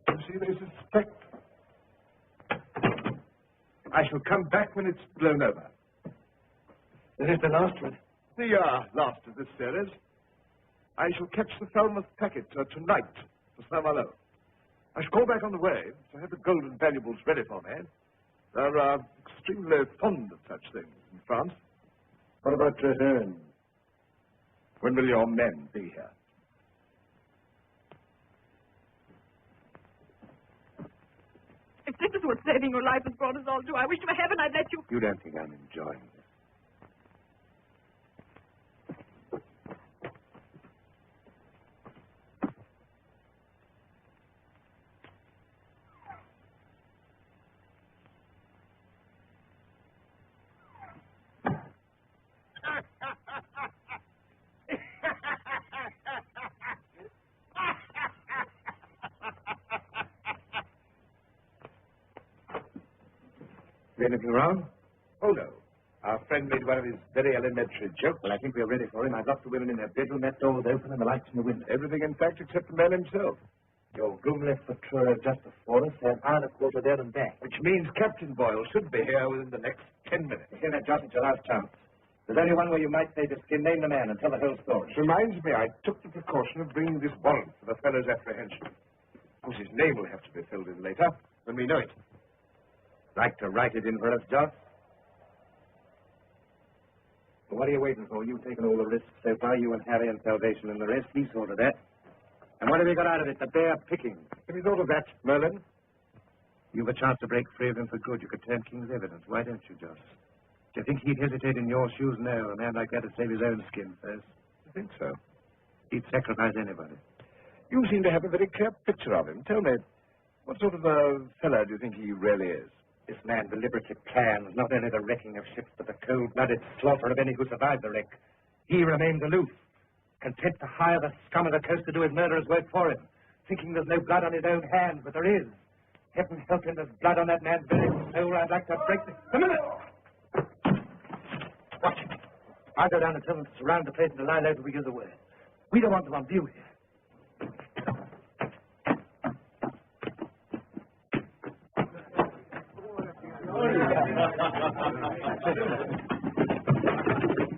You see, they suspect. I shall come back when it's blown over. Is this the last one? The last of this series. I shall catch the Falmouth packet tonight for Saint-Malo. I shall call back on the way to have the gold and valuables ready for me. They're extremely fond of such things in France. What about Traherne? When will your men be here? If this is what saving your life has brought us all to, I wish to heaven I'd let you... You don't think I'm enjoying this? Anything wrong? Oh, no. Our friend made one of his very elementary jokes. Well, I think we're ready for him. I've locked the women in their bedroom, that door was open, and the lights in the window. Everything, in fact, except the man himself. Your groom left for Truro just before us, an hour and a quarter there and back. Which means Captain Boyle should be here within the next 10 minutes. You hear that, Joss? It's your last chance. There's only one way you might save your skin. Name the man and tell the whole story. Which reminds me, I took the precaution of bringing this warrant for the fellow's apprehension. Of course, his name will have to be filled in later, when we know it. Like to write it in for us, Joss? Well, what are you waiting for? You've taken all the risks so far, you and Harry and Salvation and the rest. He sorted that. And what have you got out of it? The bare picking. Have you thought of that, Merlin? You've a chance to break free of him for good. You could turn King's evidence. Why don't you, Joss? Do you think he'd hesitate in your shoes? No, a man like that would save his own skin first. I think so. He'd sacrifice anybody. You seem to have a very clear picture of him. Tell me, what sort of a fellow do you think he really is? This man deliberately plans not only the wrecking of ships, but the cold-blooded slaughter of any who survived the wreck. He remains aloof, content to hire the scum of the coast to do his murderer's work for him, thinking there's no blood on his own hands, but there is. Heaven help him, there's blood on that man's very soul. I'd like to break this. A minute! Watch it. I'll go down and tell them to surround the place and to lie low till we give the word. We don't want them on view here.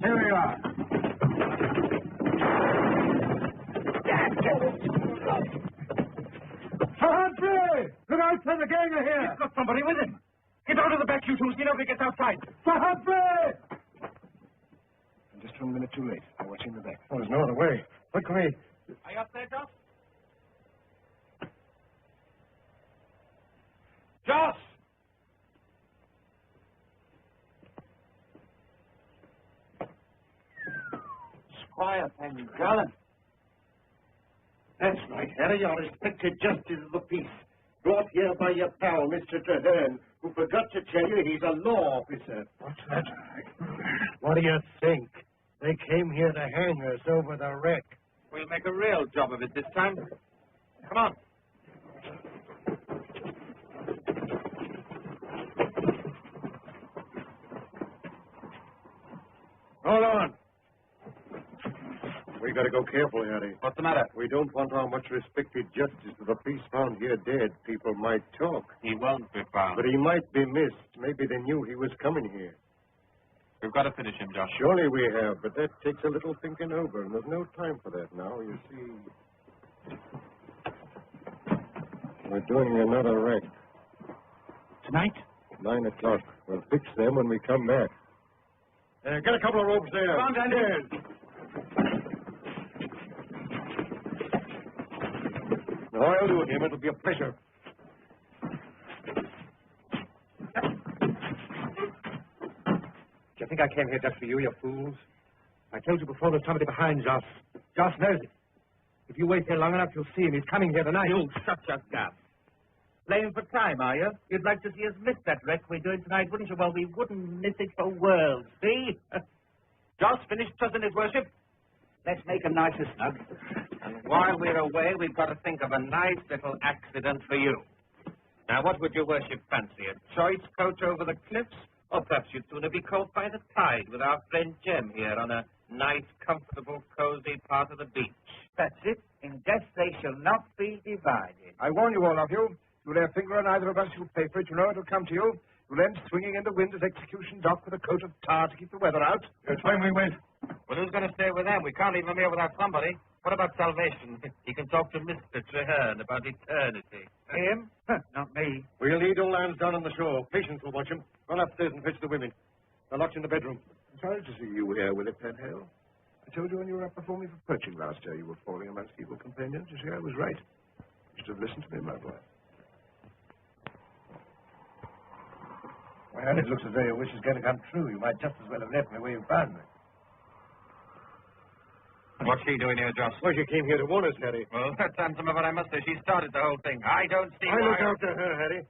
Here we are. Humphrey! Look out, sir, the gang are here. He's got somebody with him. Get out of the back, you two. See nobody gets outside. Humphrey! I'm just 1 minute too late. I'll watch in the back. Oh, there's no other way. What can we... Are you up there, Joss? Joss! Squire Pengallen. That's right, Harry. Your respected justice of the peace. Brought here by your pal, Mr. Treherne, who forgot to tell you he's a law officer. What's that? What do you think? They came here to hang us over the wreck. We'll make a real job of it this time. Come on. Hold on. We gotta go careful, Harry. What's the matter? We don't want our much respected justice of the peace found here dead. People might talk. He won't be found. But he might be missed. Maybe they knew he was coming here. We've got to finish him, Josh. Surely we have, but that takes a little thinking over, and there's no time for that now, you see. We're doing another wreck. Tonight? 9 o'clock. We'll fix them when we come back. Get a couple of ropes there. Come on, Dandy. Yes. Now, I'll do it, him. It'll be a pleasure. Do you think I came here just for you, you fools? I told you before there's somebody behind Joss. Joss knows it. If you wait here long enough, you'll see him. He's coming here tonight. You shut your gap. Playing for time, are you? You'd like to see us miss that wreck we're doing tonight, wouldn't you? Well, we wouldn't miss it for worlds, see? Joss, finished trusting his worship? Let's make him nice and snug. And while we're away, we've got to think of a nice little accident for you. Now, what would your worship fancy? A choice coach over the cliffs? Or perhaps you'd sooner be caught by the tide with our friend Jem here on a nice, comfortable, cozy part of the beach. That's it. In death they shall not be divided. I warn you, all of you. You lay a finger on either of us, you'll pay for it. You know it'll come to you. You'll end swinging in the wind as execution dock with a coat of tar to keep the weather out. It's time we went. Well, who's going to stay with them? We can't leave him here without somebody. What about salvation? He can talk to Mr. Treherne about eternity. Him? Not me. We'll need old hands down on the shore. Patience will watch him. Run upstairs and fetch the women. They're locked in the bedroom. I'm sorry to see you here with it, Penhale. I told you when you were up before me for perching last year you were falling amongst evil companions. You see, I was right. You should have listened to me, my boy. Well, it looks as though your wish is going to come true. You might just as well have left me where you found me. What's she doing here, Joss? Well, she came here to warn us, Harry. Well, that's handsome of her, I must say. She started the whole thing. I don't see I why... look after her, Harry.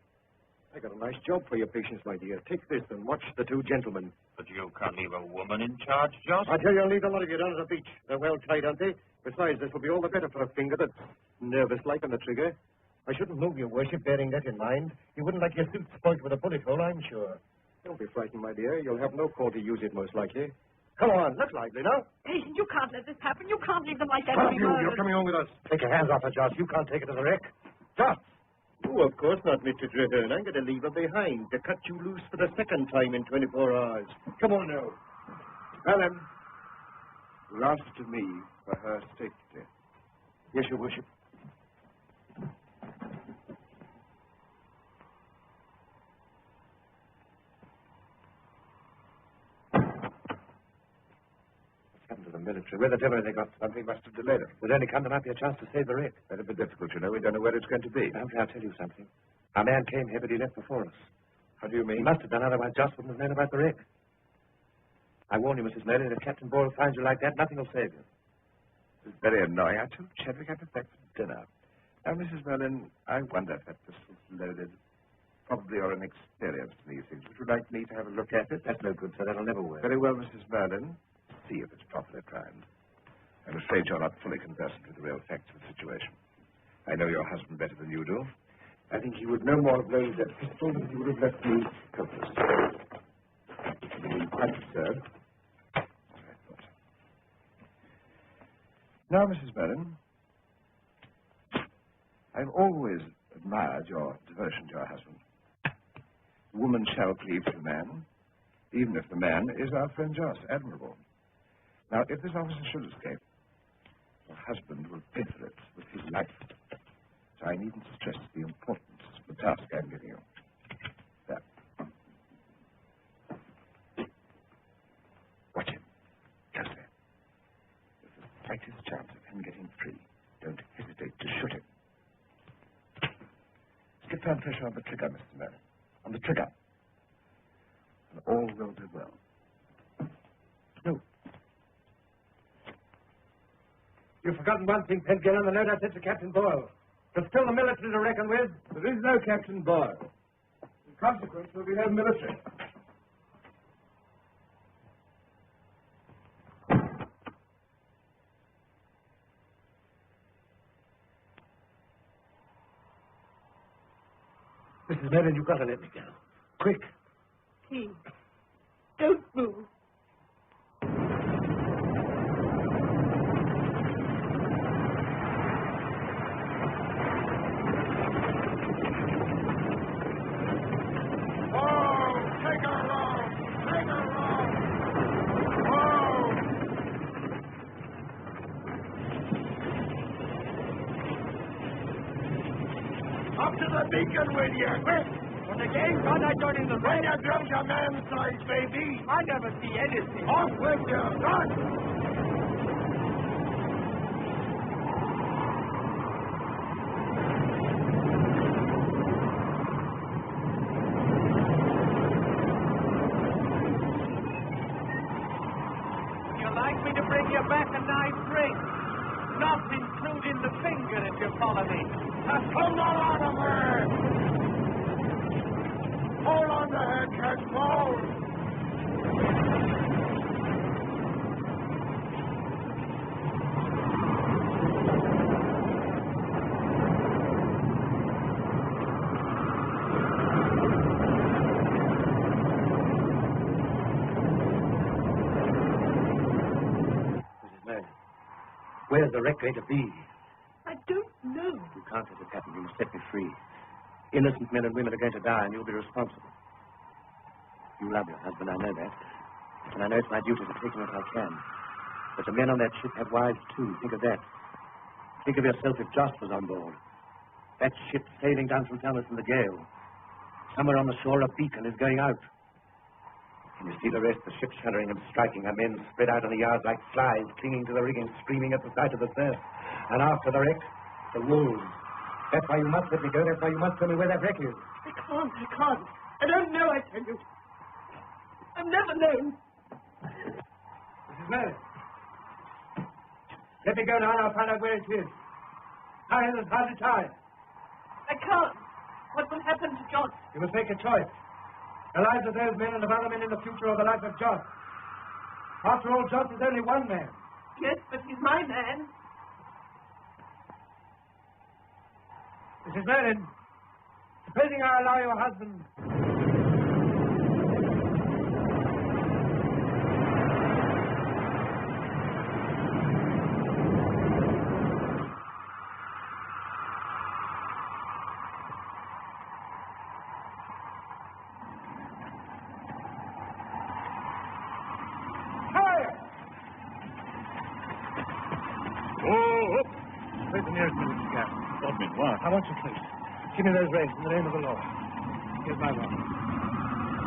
I got a nice job for your patience, my dear. Take this and watch the two gentlemen. But you can't leave a woman in charge, Joss. I tell you, I'll leave a lot of you down at the beach. They're well tied, aren't they? Besides, this will be all the better for a finger that's nervous-like on the trigger. I shouldn't move, your worship, bearing that in mind. You wouldn't like your suit spoilt with a bullet hole, I'm sure. Don't be frightened, my dear. You'll have no call to use it, most likely. Come on, look lively now. Patient, you can't let this happen. You can't leave them like that. Come on, to be you. murdered. You're coming on with us. Take your hands off her, Joss. You can't take her to the wreck. Joss! Oh, of course not, Mr. Treherne. I'm going to leave her behind to cut you loose for the second time in 24 hours. Come on now. Helen, will answer to me for her safety. Yes, your worship. Happened to the military. Where the devil have they got? Something must have delayed it. Would only come there might be a chance to save the wreck. That'll be difficult, you know. We don't know where it's going to be. Humphrey, I'll tell you something. Our man came here, but he left before us. How do you mean? He must have done, otherwise Joss wouldn't have known about the wreck. I warn you, Mrs. Merlin, if Captain Boyle finds you like that, nothing will save you. It's very annoying. I told Chadwick I'd be back for dinner. Now, Mrs. Merlin, I wonder if that pistol's loaded. Probably you're inexperienced in these things. Would you like me to have a look at it? That's no good, sir. That'll never work. Very well, Mrs. Merlin. See if it's properly primed. I'm afraid you're not fully conversant with the real facts of the situation. I know your husband better than you do. I think he would no more have loaded that pistol than he would have left me helpless. You've been quite absurd. Now, Mrs. Merlin, I've always admired your devotion to your husband. Woman shall cleave to man, even if the man is our friend Joss. Admirable. Now, if this officer should escape, your husband will pay for it with his life. So I needn't stress the importance of the task I'm giving you. There. Watch him. Closely. There's the slightest chance of him getting free. Don't hesitate to shoot him. Skip down pressure on the trigger, Mr. Merlin. On the trigger. And all will be well. No. You've forgotten one thing, Pengill, and the note I sent to Captain Boyle. There's still the military to reckon with. There is no Captain Boyle. In consequence, there will be no military. Mrs. Merlin, you've got to let me go. Quick. Please, don't move. Beacon with you. Quick! When the game's on, I join in the When race. you drunk a man's size, baby. I never see anything. Off with you. Run! You like me to bring you back a nice drink? Not including the finger if you follow me. Come on of her! Hold on to her, Kurt. Hold! Mrs. Merlin, where's the wreck going to be? I don't know. You can't let it happen. You must set me free. Innocent men and women are going to die, and you'll be responsible. You love your husband, I know that. And I know it's my duty to take him if I can. But the men on that ship have wives, too. Think of that. Think of yourself if Joss was on board. That ship sailing down from Thomas in the gale. Somewhere on the shore, a beacon is going out. Can you see the rest? The ship shuddering and striking. Our men spread out on the yards like flies, clinging to the rigging, screaming at the sight of the surf. And after the wreck, the wolves. That's why you must let me go. That's why you must tell me where that wreck is. I can't. I don't know, I tell you. I've never known. Mrs. Merlin. Let me go now and I'll find out where it is. Tie him as hard as time. I can't. What will happen to John? You must make a choice. The lives of those men and of other men in the future or the life of Joss. After all, Joss is only one man. Yes, but he's my man. Mrs. Merlin, supposing I allow your husband... Where's the nearest military camp? Godwin, why? I want you close. Give me those reins in the name of the law. Here's my watch.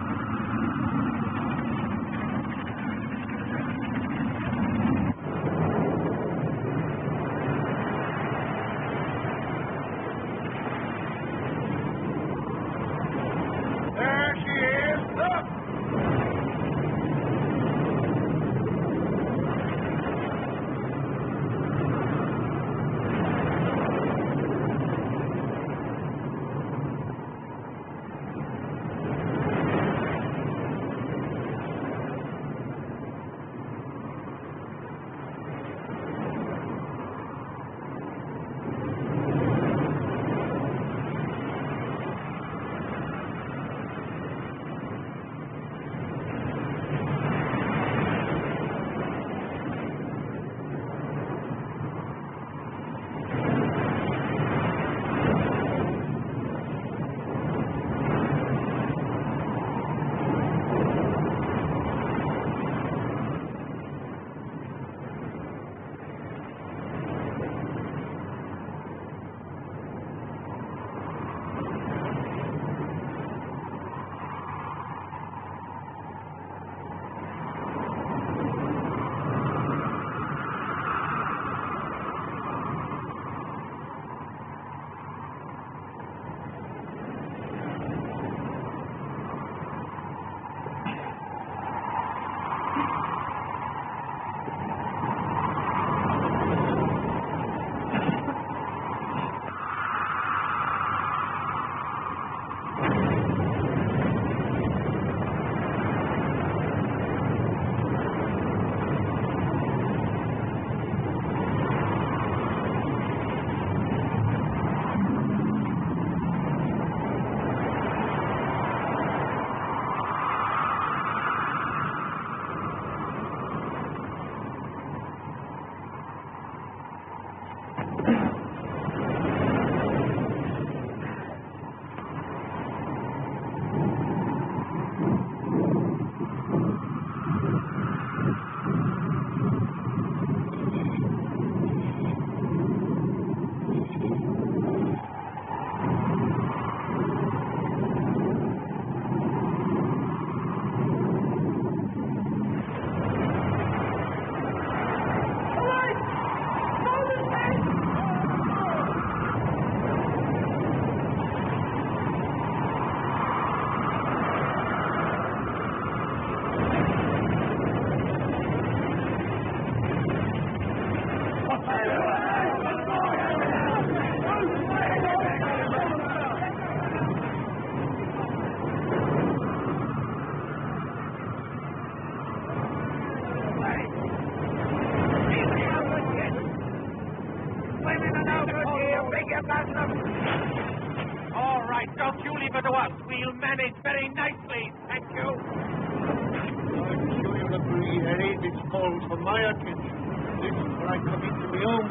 house we'll manage very nicely, thank you. I'm sure you'll agree, Harry, this calls for my attention. This is where I come into my own.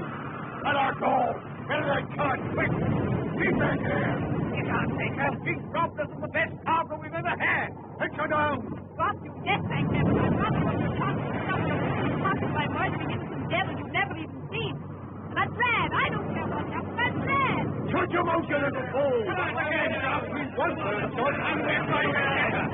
Let her go! Get her cut, quick! Keep her here! You can't take her. She's robbed us of the best cargo we've ever had. Let her down. Robbed you? Yes, I can. I robbed you of your cargo. You're by murdering innocent devil you've never even seen. That's bad. I don't care what happened. That's bad. Shut your mouth, you little fool! Come on, again, now. She's one person. I'm going to get her.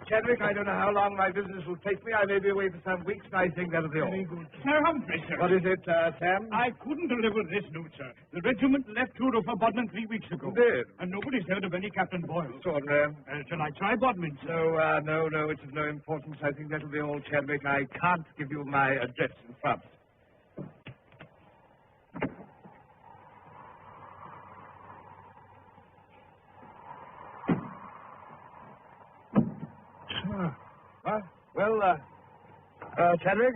Chadwick, I don't know how long my business will take me. I may be away for some weeks, and I think that'll be all. Very good. Sir Humphrey, sir. What is it, Sam? I couldn't deliver this note, sir. The regiment left Truro for Bodmin 3 weeks ago. Did? And nobody's heard of any Captain Boyle. Extraordinary. Shall I try Bodmin, sir? No, it's of no importance. I think that'll be all, Chadwick. I can't give you my address in France. What? Well, Chadwick,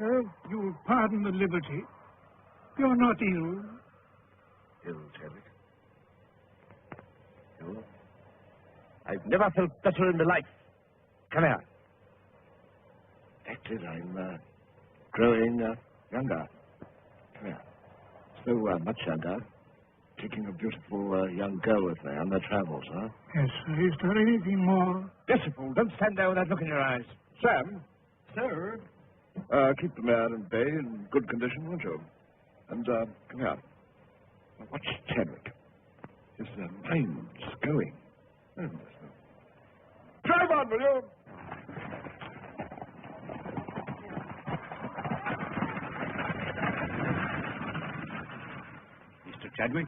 You'll pardon the liberty. You're not ill. Ill, Chadwick. Ill? I've never felt better in my life. Come here. That's it, I'm growing younger. Come here. So much younger. Taking a beautiful young girl with me on their travels, huh? Yes, sir. Is there anything more? Disciple, don't stand there with that look in your eyes. Sam? Sir? Keep the mare and bay in good condition, won't you? And, come here. Now, watch Chadwick. His mind's going. Drive on, will you? Mr. Chadwick?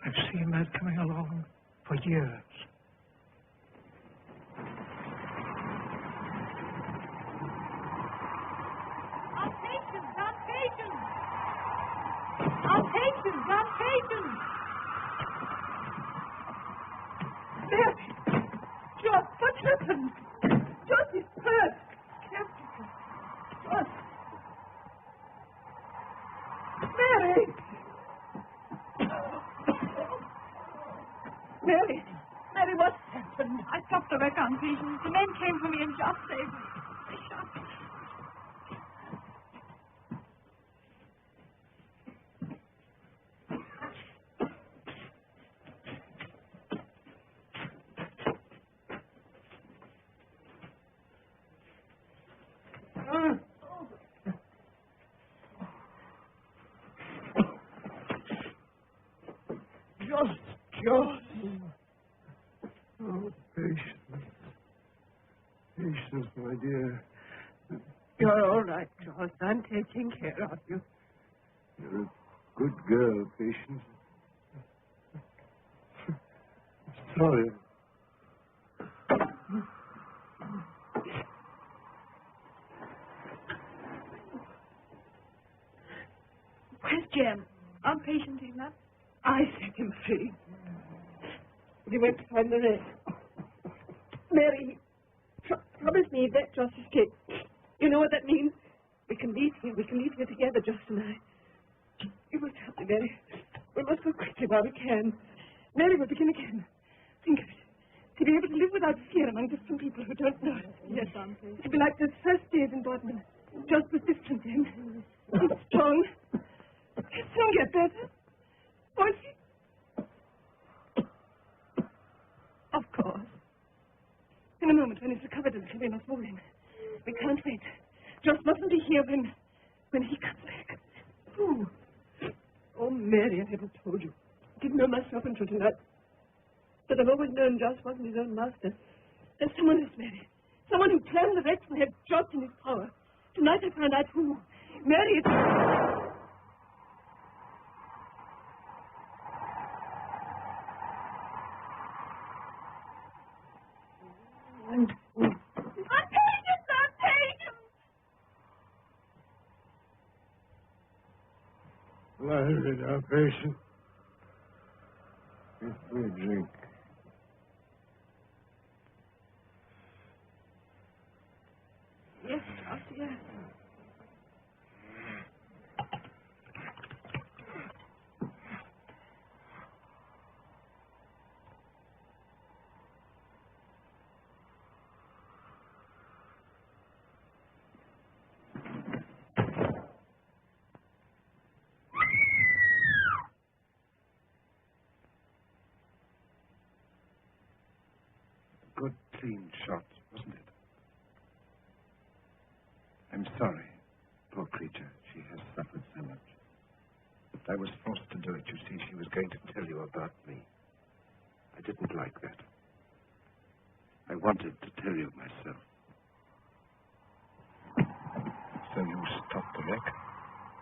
I've seen that coming along for years. Mary! George, what happened? George is hurt. Careful. George. Mary! Mary, what happened? I stopped the wreck on Patience. The men came for me and just saved me. They shot me. George. Oh, patience. Patience, my dear. You're all right, George. I'm taking care of you. You're a good girl, Patience. Sorry. Where's Jem? I'm patient, he's not. I set him free. He went to find the rest. Mary, promise me that Josh escapes. You know what that means? We can leave here. We can leave here together, Josh and I. You must help me, Mary. We must go quickly while we can. Mary will begin again. Think of it. To be able to live without fear among different people who don't know us. Yes, Auntie. To be like those first days in Bodmin. Josh was different then. And strong. He'll soon get better. Won't he? Of course. In a moment, when he's recovered a little, we must move him. We can't wait. Just mustn't be here when he comes back. Who? Oh, Mary, I haven't told you. Didn't know myself until tonight. But I've always known Josh wasn't his own master. There's someone else, Mary. Someone who planned the wrecks and had Josh in his power. Tonight I found out who. Mary, it's... Light it up, patient. If we drink. Yes, clean shot, wasn't it? I'm sorry. Poor creature. She has suffered so much. But I was forced to do it. You see, she was going to tell you about me. I didn't like that. I wanted to tell you myself. So you stopped the wreck?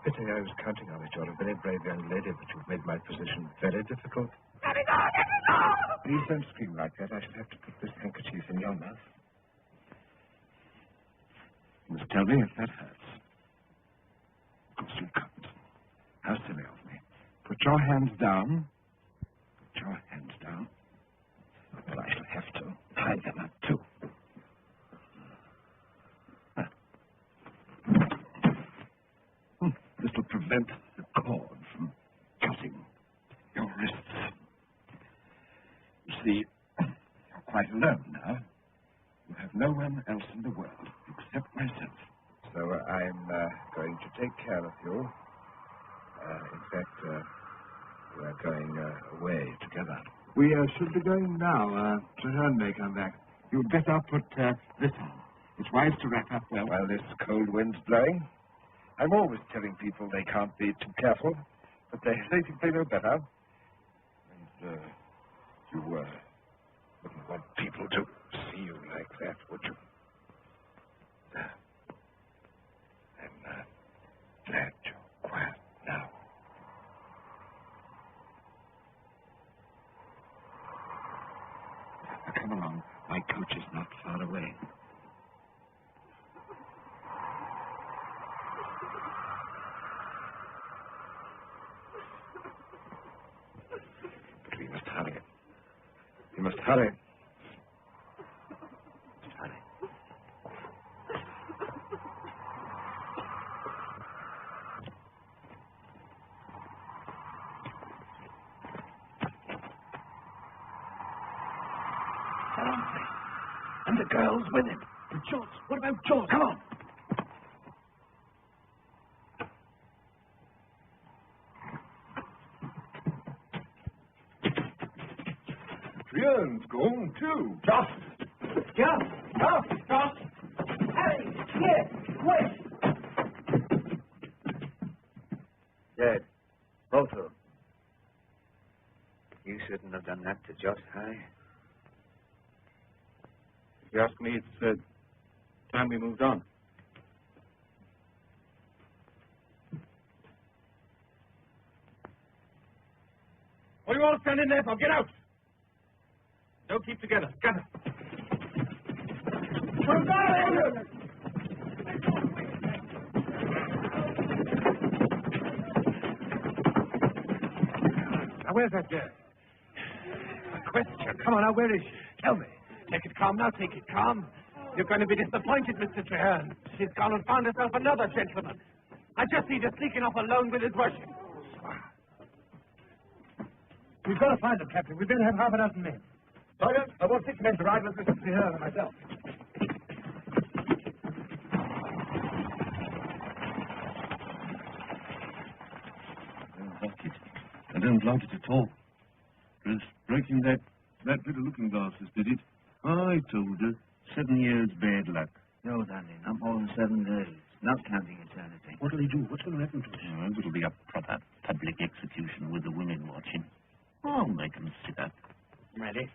Pity I was counting on it. You're a very brave young lady, but you've made my position very difficult. Let me go! Let me go! Please don't scream like that. I shall have to put this handkerchief in your mouth. You must tell me if that hurts. Of course you can't. How silly of me. Put your hands down. Put your hands down. Well, I shall have to tie them up, too. This will prevent the cord from cutting your wrists. You see, you're quite alone now. You have no one else in the world except myself. So I'm going to take care of you. In fact, we're going away together. We should be going now. Traherne may come back. You'd better put this on. It's wise to wrap up well. While this cold wind's blowing, I'm always telling people they can't be too careful, but they think they know better. And you wouldn't want people to see you like that, would you? I'm glad you're quiet now. Come along. My coach is not far away. But we must hurry. We must hurry. And the girl's with him. And George. What about George? Come on. Triane's gone too. Joss. Joss. Harry, here, wait. Dead. Both of them. You shouldn't have done that to Joss, Harry. If you ask me, it's time we moved on. What are you all standing there for? Get out! Don't keep together. Gather. Now, where's that girl? A question. Come on, now, where is she? Tell me. Take it calm now, take it calm. You're going to be disappointed, Mr. Traherne. She's gone and found herself another gentleman. I just see her sneaking off alone with his worship. We've got to find them, Captain. We'd better have half a dozen men. Sergeant, I want 6 men to ride with Mr. Traherne and myself. I don't like it at all. It was breaking that bit of looking glasses, did it? I told her. 7 years bad luck. No, Danny, not more than 7 days. Not counting eternity. What'll he do? What's going to happen to us? Oh, it'll be a proper public execution with the women watching. I'll make 'em sit up. Ready?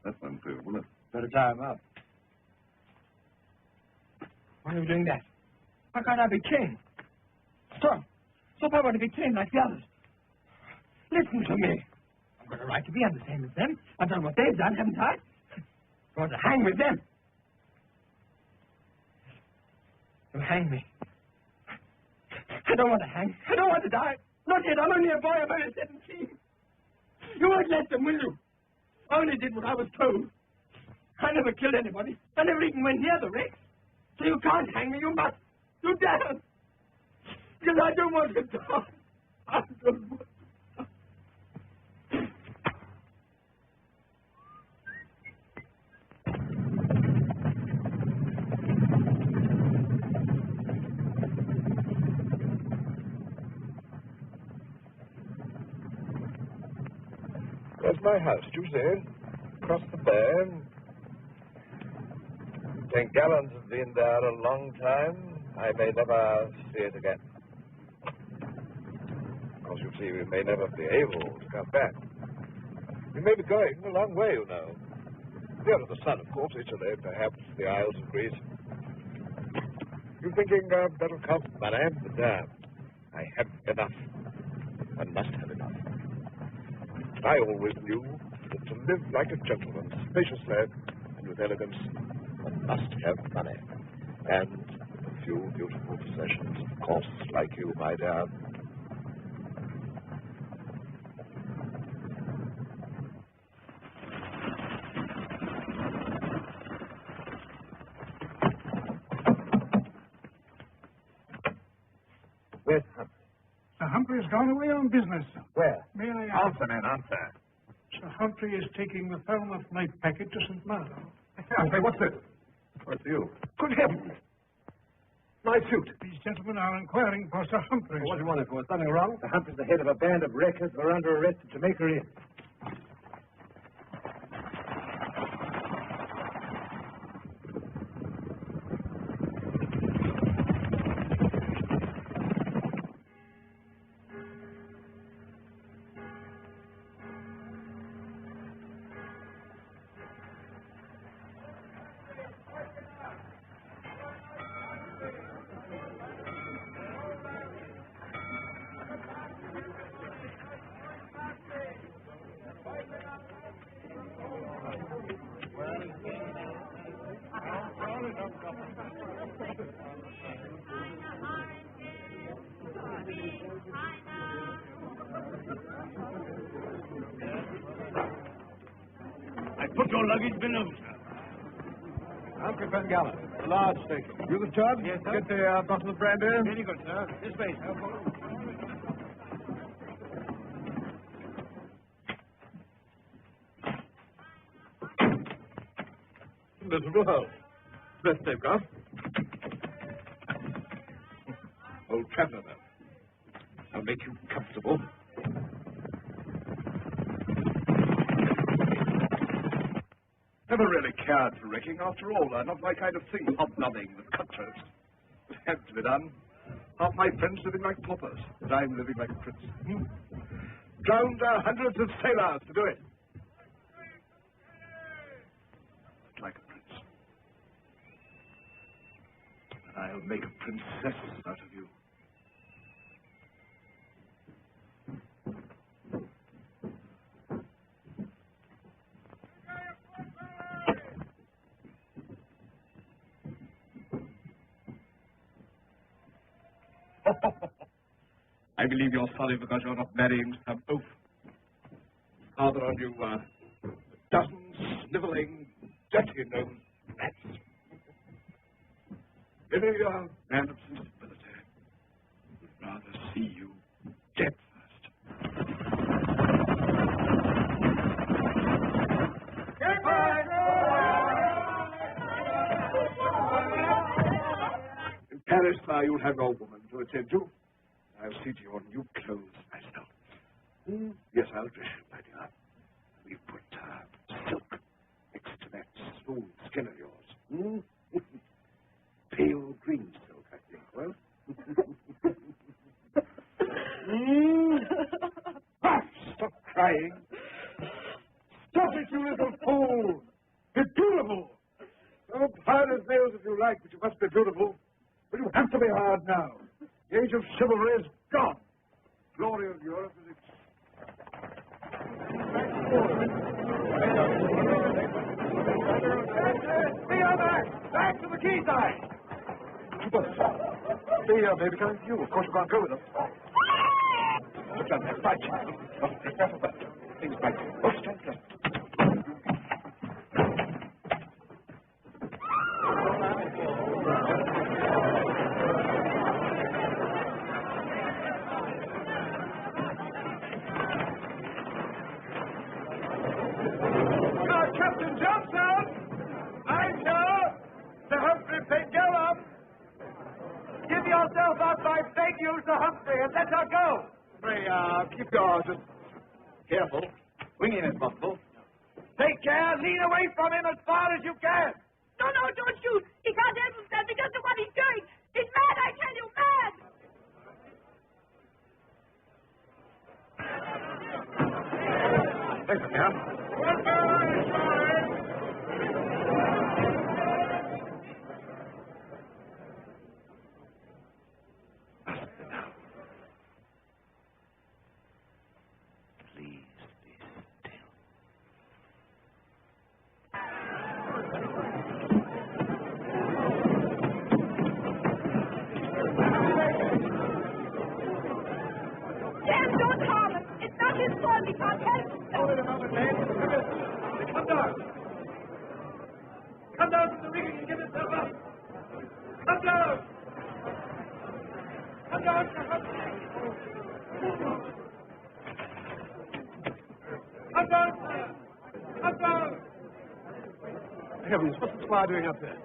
That's unfair, wasn't it? Better tie him up. Why are you doing that? Why can't I be king? Stop. I want to be king like the others. Listen to me. I've got a right to be. I'm the same as them. I've done what they've done, haven't I? I want to hang with them. You hang me. I don't want to hang. I don't want to die. Not yet. I'm only a boy. I'm only 17. You won't let them, will you? I only did what I was told. I never killed anybody. I never even went near the wreck. So you can't hang me. You must. You dare. Because I don't want to die. I don't want to die. There's my house, do you see? Across the bay. St. Gallons has been there a long time. I may never see it again. Of course, you see, we may never be able to come back. We may be going a long way, you know. Near to the sun, of course, Italy, perhaps the Isles of Greece. You're thinking that'll cost money, but I have enough. One must have enough. I always knew that to live like a gentleman, spaciously and with elegance, one must have money. And a few beautiful possessions, of course, like you, my dear. Where's Humphrey? Sir Humphrey has gone away on business. Where? May I Answer, man, answer. Sir Humphrey is taking the Falmouth night packet to St. Malo. Humphrey, what's this? What's you? Good heavens! My suit. These gentlemen are inquiring for Sir Humphrey. What do you want it for? Something wrong? Sir Humphrey's the head of a band of wreckers who are under arrest at Jamaica Inn. I put your luggage below, sir. Humphrey Van Gallen, a large steak. You the steward? Yes, sir. Get the bottle of brandy. Very good, sir. This way, sir. Miserable hole. Best they've got. Old traveller, though. I'll make you comfortable. Never really cared for wrecking, after all. Not my kind of thing, hobnobbing with cutthroats. It had to be done. Half my friends living like paupers, but I'm living like a prince. Drowned hundreds of sailors to do it. Like a prince. And I'll make a princess out of you. I believe you're sorry because you're not marrying some oaf. Father on you, dozen sniveling, dirty-nosed rats. Any man of sensibility would rather see you dead first. In Paris now you'll have no woman to attend you. I'll see to your new clothes myself. Yes, I'll dress you, my dear. We've put silk next to that smooth skin of yours. Pale green silk, I think. Well? Stop crying. Stop it, you little fool. Be beautiful. Oh, hard as nails if you like, but you must be beautiful. But you have to be hard now. The age of chivalry is gone. Glory of Europe is back to the quayside. The baby coming to you. Of course you can't go with us. Look down there. Fight. Be careful about it. Things bite you. Oh, stand close. Captain Johnson! I'm sir! Sir Humphrey St. Gallup! Give yourself up, I beg you, Sir Humphrey, and let her go! Pray, keep your just careful. Swing in, if possible. Take care. Lean away from him as far as you can. No, don't shoot. He can't help himself because of what he's doing. He's mad, I tell you, mad. Thanks, Captain. Sam, don't harm him. It's not his fault. He can't help himself. Wait a moment, Dave. Come down. Come down from the rigging and give yourself up. Come down. Come down. Come down, sir. Come down. Heavens, what's the squire doing up there?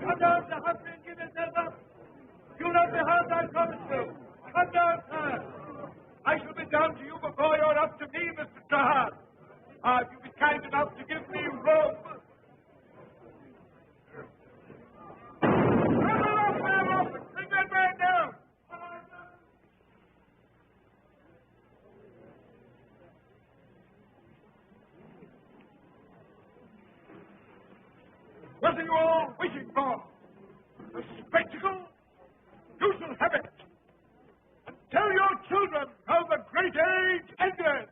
Come down, Sir Humphrey, and give yourself up. You'll not be harmed, I promise you. Come down, sir. I shall be down to you before you're up to me, Mr. Trahant. If you'll be kind enough to give me room. Bring that man down. What are you all waiting for? A spectacle? You shall have it. And tell your children how the great age ended.